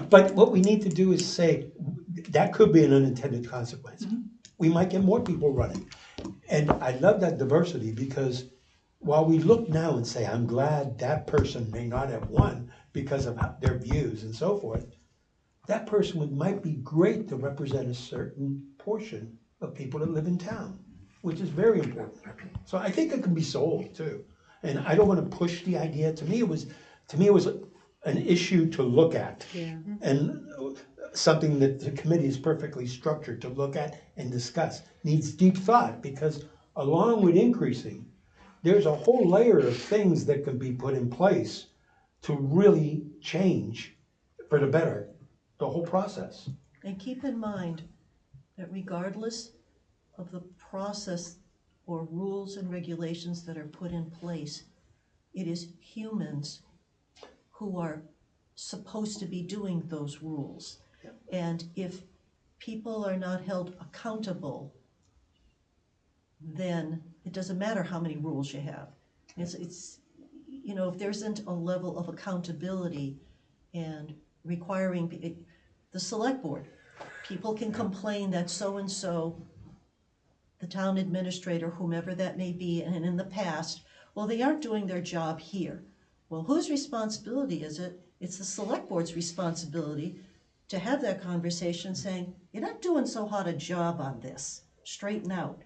But what we need to do is say, that could be an unintended consequence. We might get more people running. And I love that diversity, because while we look now and say, I'm glad that person may not have won because of their views and so forth, that person might be great to represent a certain portion of people that live in town, which is very important. So I think it can be sold too. And I don't want to push the idea. To me, it was an issue to look at. Yeah. And something that the committee is perfectly structured to look at and discuss. Needs deep thought, because along with increasing, there's a whole layer of things that can be put in place to really change for the better the whole process. And keep in mind that regardless of the process or rules and regulations that are put in place, it is humans who are supposed to be doing those rules. And if people are not held accountable, then it doesn't matter how many rules you have. It's if there isn't a level of accountability and requiring the select board, people can complain that so-and-so, the town administrator, whomever that may be, and in the past, well, they aren't doing their job here. Well, whose responsibility is it? It's the select board's responsibility to have that conversation saying, you're not doing so hot a job on this, straighten out.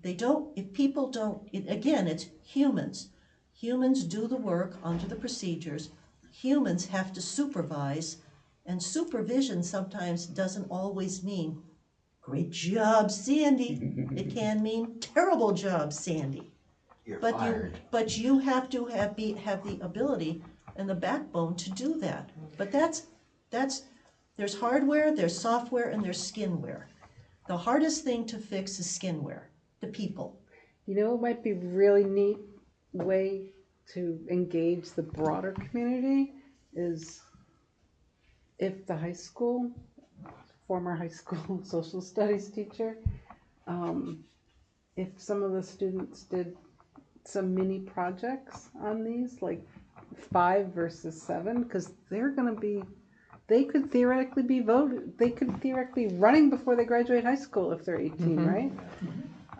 If people don't, again, it's humans. Humans do the work under the procedures. Humans have to supervise, and supervision sometimes doesn't always mean, great job, Sandy. It can mean, terrible job, Sandy. You're But fired. you have to have the ability and the backbone to do that. But there's hardware, there's software, and there's skinware. The hardest thing to fix is skinware, the people. It might be a really neat way to engage the broader community is if the former high school social studies teacher, if some of the students did some mini projects on these, like 5 versus 7, because they could theoretically be running before they graduate high school if they're 18, right?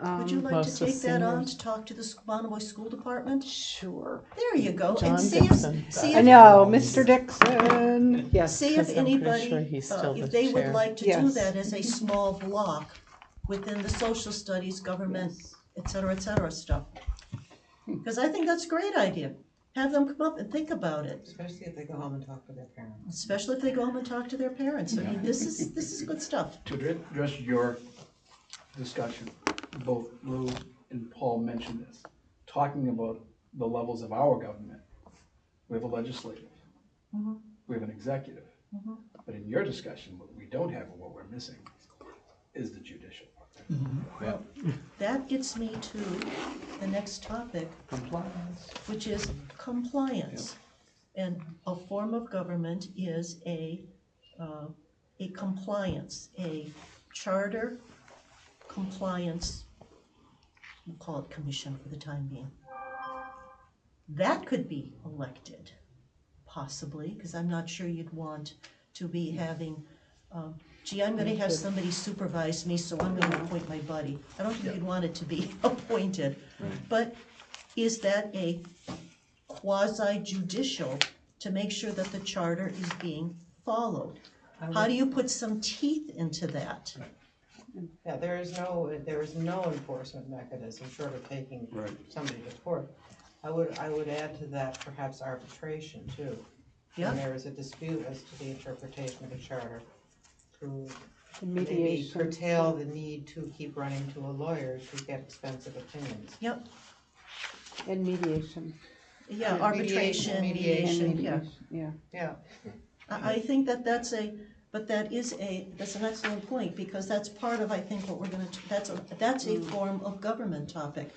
Would you like Most to of take that on seniors. to talk to the Bonnemoy School Department? Sure. There you go. John And see Dixon. I know, Mr. Dixon. Yes. See if 'Cause I'm pretty anybody, sure he's still the if they would chair. like to do Yes. that as a small block within the social studies, government, et cetera, stuff. Because I think that's a great idea. Have them come up and think about it, Especially if they go home and talk to their parents. especially if they go home and talk to their parents. I mean, this is good stuff. To address your discussion, both Lou and Paul mentioned this, talking about the levels of our government. We have a legislative, we have an executive, but in your discussion, what we don't have and what we're missing is the judicial. Well, that gets me to the next topic, Compliance. which is compliance. And a form of government is a compliance, a charter compliance, we'll call it commission for the time being. That could be elected, possibly, because I'm not sure you'd want to be having, gee, I'm gonna have somebody supervise me, so I'm gonna appoint my buddy. I don't think you'd want it to be appointed. But is that a quasi-judicial to make sure that the charter is being followed? How do you put some teeth into that? Yeah, there is no enforcement mechanism short of taking Right. somebody to court. I would add to that perhaps arbitration too. Yeah. When there is a dispute as to the interpretation of a charter, to maybe Mediation. curtail the need to keep running to a lawyer to get expensive opinions. Yep, And mediation. yeah, Yeah, arbitration, mediation, yeah. Yeah. Yeah, I think that's an excellent point, because that's part of, I think, what we're gonna, that's a form of government topic.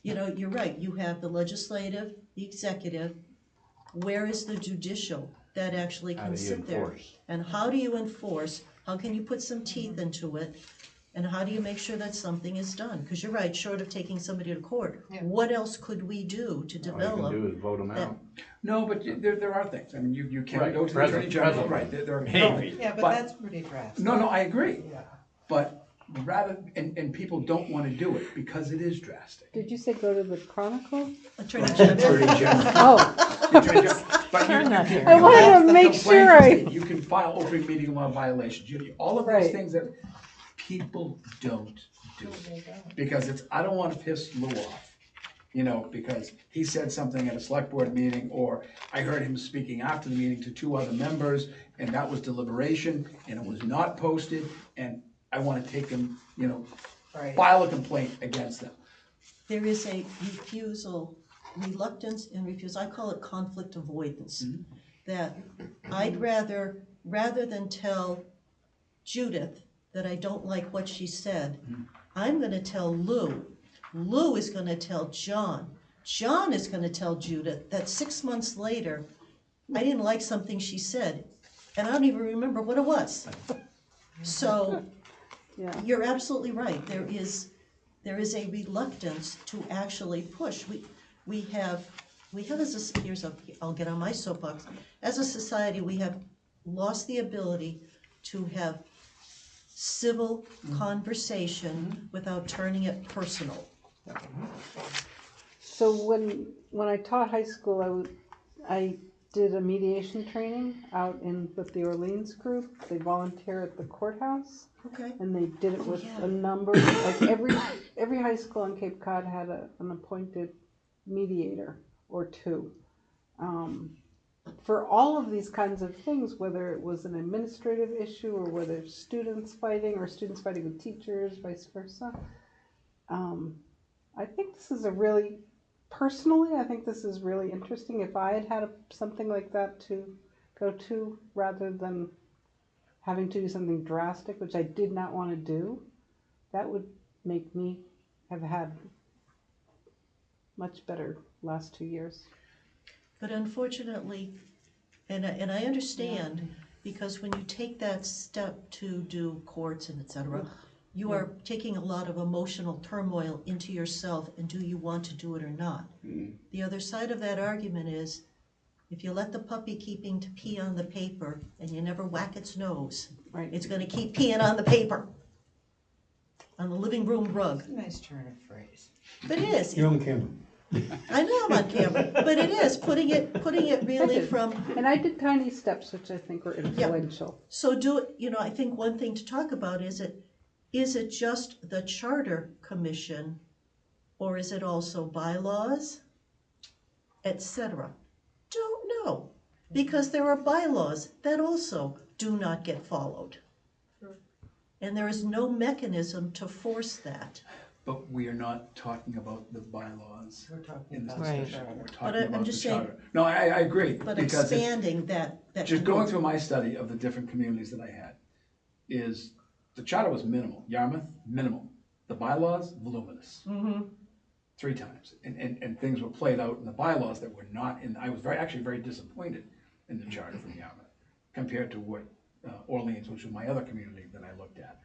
You know, you're right, you have the legislative, the executive, where is the judicial that actually How can do you sit there? enforce? And how do you enforce, how can you put some teeth into it? And how do you make sure that something is done? Because you're right, short of taking somebody to court, Yeah. what else could we do to All you develop? can do is vote them that- out. No, but there are things, I mean, you can Right, go to the Attorney present- General, present. right, there are. Maybe. yeah, but But- that's pretty drastic. No, I agree, Yeah. but rather, and people don't wanna do it because it is drastic. Did you say go to the Chronicle? Attorney General. Attorney General. Oh, The Attorney General. But you Turn that can- here. you I wanted have to the make complaint sure state, you can file open meeting law violations, all of these Right. things that people don't do. Because I don't wanna piss Lou off, because he said something at a select board meeting, or I heard him speaking after the meeting to two other members, and that was deliberation, and it was not posted, and I wanna take them, Right. file a complaint against them. There is a reluctance and refusal, I call it conflict avoidance. That I'd rather than tell Judith that I don't like what she said, I'm gonna tell Lou. Lou is gonna tell John. John is gonna tell Judith that 6 months later, I didn't like something she said, and I don't even remember what it was. So, yeah. you're absolutely right, there is a reluctance to actually push. We have as a, I'll get on my soapbox, as a society, we have lost the ability to have civil conversation without turning it personal. So when I taught high school, I did a mediation training out with the Orleans group. They volunteer at the courthouse, Okay. and they did it with yeah. a number, like every high school on Cape Cod had an appointed mediator or two. For all of these kinds of things, whether it was an administrative issue or whether students fighting or students fighting with teachers, vice versa. I think this is personally, I think this is really interesting. If I had something like that to go to, rather than having to do something drastic, which I did not want to do, that would make me have had much better last 2 years. But unfortunately, and I understand, because when you take that step to do courts and et cetera, you are taking a lot of emotional turmoil into yourself, and do you want to do it or not? The other side of that argument is, if you let the puppy keeping to pee on the paper and you never whack its nose, Right. it's gonna keep peeing on the paper. on the living room rug. It's a nice turn of phrase. But it is, You're on camera. I know I'm on camera, but it is, putting it really from, And I did tiny steps, which I think were influential. so I think one thing to talk about is it just the charter commission, or is it also bylaws, etc.? Don't know, because there are bylaws that also do not get followed. And there is no mechanism to force that. But we are not talking about the bylaws We're talking in this about Right. the discussion. charter. We're But talking I'm about the just saying- charter. No, I agree, But because it's, expanding that. just going through my study of the different communities that I had, is the charter was minimal. Yarmouth, minimal. The bylaws, voluminous. Mm-hmm. 3 times. And things were played out in the bylaws that were not in, I was actually very disappointed in the charter from Yarmouth compared to what Orleans, which was my other community that I looked at.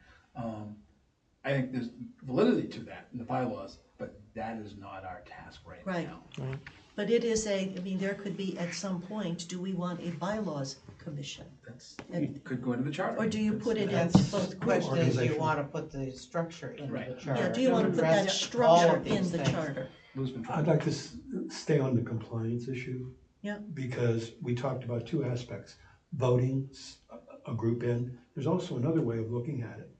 I think there's validity to that in the bylaws, but that is not our task right Right. now. But it is there could be at some point, do we want a bylaws commission? That's, And- could go into the charter. Or do you put it That's into the both question groups? is, do you Organization. wanna put the structure into the Right. charter? Yeah, do you wanna put that Address all structure of in these the things? charter? Lose control. I'd like to stay on the compliance issue. Yeah. Because we talked about 2 aspects, voting a group in. There's also another way of looking at it.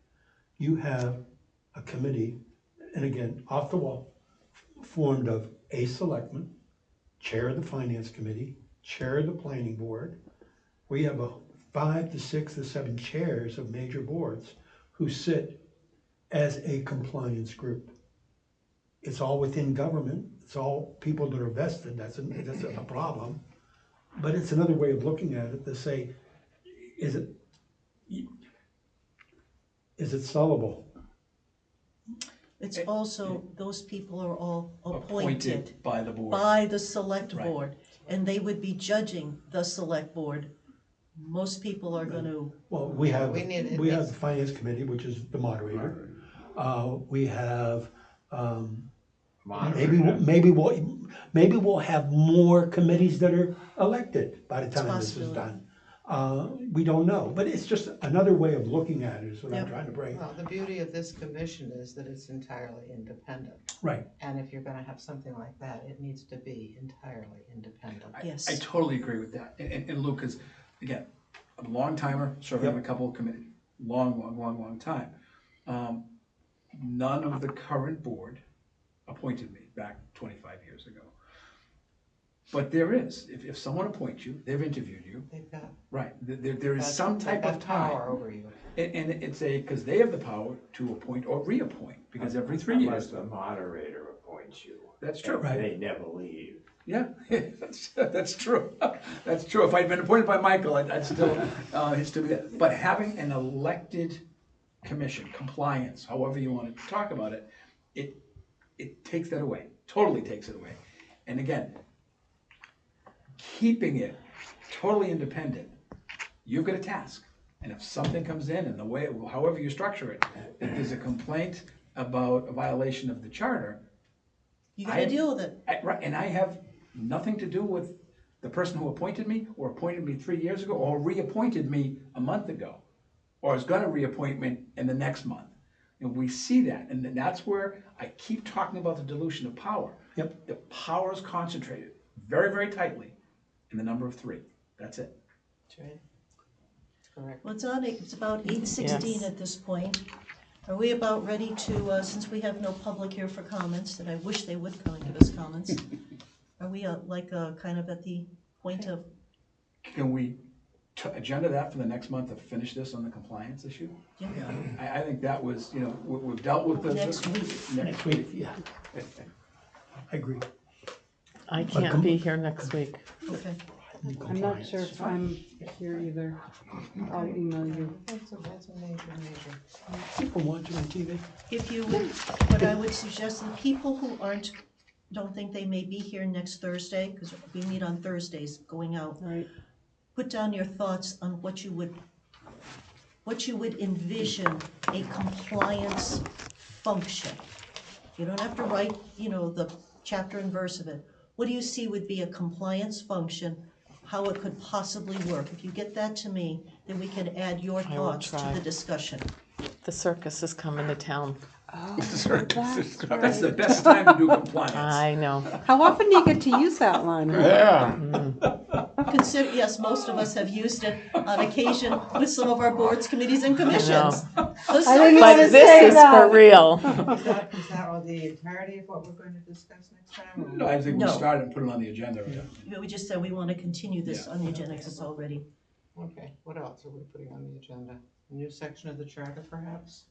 You have a committee, and again, off the wall, formed of a selectman, chair of the finance committee, chair of the planning board. We have 5 to 6 to 7 chairs of major boards who sit as a compliance group. It's all within government, it's all people that are vested, that's a problem. But it's another way of looking at it to say, is it sellable? It's also, those people are all appointed By the board. by the select Right. board, and they would be judging the select board. Most people are gonna, Well, we have We need at the least- finance committee, which is the moderator. We have, maybe we'll have more committees that are elected by the It's a time this is possibility. done. We don't know, but it's just another way of looking at it is what I'm Yep. trying to bring. Well, the beauty of this commission is that it's entirely independent. Right. And if you're gonna have something like that, it needs to be entirely independent. yes. I totally agree with that. And Luke, because, again, I'm a long timer, serving on a couple of committees, long time. None of the current board appointed me back 25 years ago. But there is, if someone appoints you, they've interviewed you, They've got, right, there is some they've type got of power time. over you. And it's because they have the power to appoint or reappoint, because every 3 Unless years, the moderator appoints you. that's true. Right. They never leave. Yeah, that's true. That's true. If I'd been appointed by Michael, I'd still be there. But having an elected commission, compliance, however you want to talk about it, it takes that away, totally takes it away. And again, keeping it totally independent, you've got a task. And if something comes in and the way, however you structure it, if there's a complaint about a violation of the charter, You gotta deal with it. Right, and I have nothing to do with the person who appointed me, or appointed me 3 years ago, or reappointed me a month ago, or is gonna reappoint me in the next month. And we see that, and then that's where I keep talking about the dilution of power. Yep. The power is concentrated very, very tightly in the number of 3. That's it. That's right. That's correct. Well, it's about 8:16 Yes. at this point. Are we about ready to, since we have no public here for comments, that I wish they would come and give us comments, are we kind of at the point of, Can we agenda that for the next month to finish this on the compliance issue? yeah, I think that was, we've dealt with the. Next week. Next week, yeah. I agree. I can't be here next week. okay. I'm not sure if I'm here either. I'll email you. That's a major. People watching on TV. If you would, what I would suggest, the people who don't think they may be here next Thursday, because we meet on Thursdays going out, Right. put down your thoughts on what you would envision a compliance function. You don't have to write, the chapter and verse of it. What do you see would be a compliance function, how it could possibly work? If you get that to me, then we can add your I will thoughts to try. the discussion. The circus is coming to town Oh, That's the best time to do compliance. I know. How often do you get to use that line? Yeah, Consider, yes, most of us have used it on occasion with some of our boards, committees, and commissions. Those I didn't are- But wanna this say is that. for real. Is that all the entirety of what we're going to discuss next time? or- No, I think we No. started and put it on the agenda. We just said we want to continue this on the agenda because it's already. Okay, what else are we putting on the agenda? A new section of the charter, perhaps?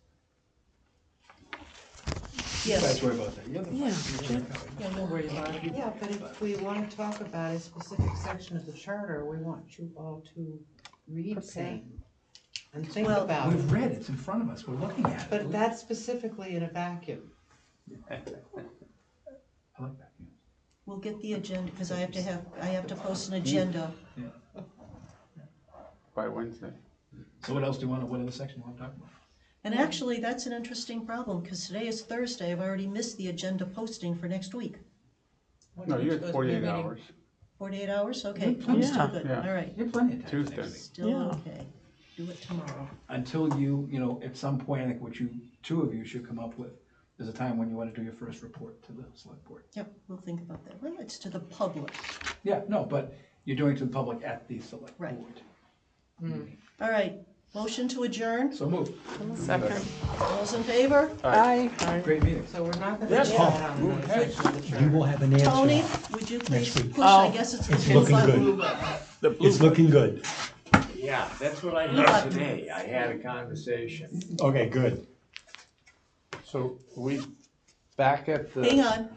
You Yes, guys worry about that. You're the- Yeah. yeah, we'll worry about it. Yeah, but if we want to talk about a specific section of the charter, we want you all to read same and think Well, about it. We've read, it's in front of us, we're looking at it. But that's specifically in a vacuum. I like that, yeah. We'll get the agenda, because I have to post an agenda. by Wednesday. So what else do you want, what other section do you want to talk about? And actually, that's an interesting problem, because today is Thursday, I've already missed the agenda posting for next week. No, you had 48 hours. 48 hours, okay, Mhm. I'm Yeah. still good, Yeah. all right, You have plenty of time. Tuesday. next week. still Yeah. okay. Do it tomorrow. Until you at some point, I think what you, two of you should come up with, is a time when you want to do your first report to the select board. Yep, we'll think about that. Well, it's to the public. Yeah, no, but you're doing it to the public at the select Right. board. All right, motion to adjourn, So move. Second. all those in favor? Aye. Great meeting. So we're not gonna Yes. do that on another section of the charter. You will have an answer. Tony, would you please week. push, I guess it's. It's the looking blue good. button. It's looking good. Yeah, that's what I Blue did button. today. I had a conversation. Okay, good. So we back at the. Hang on.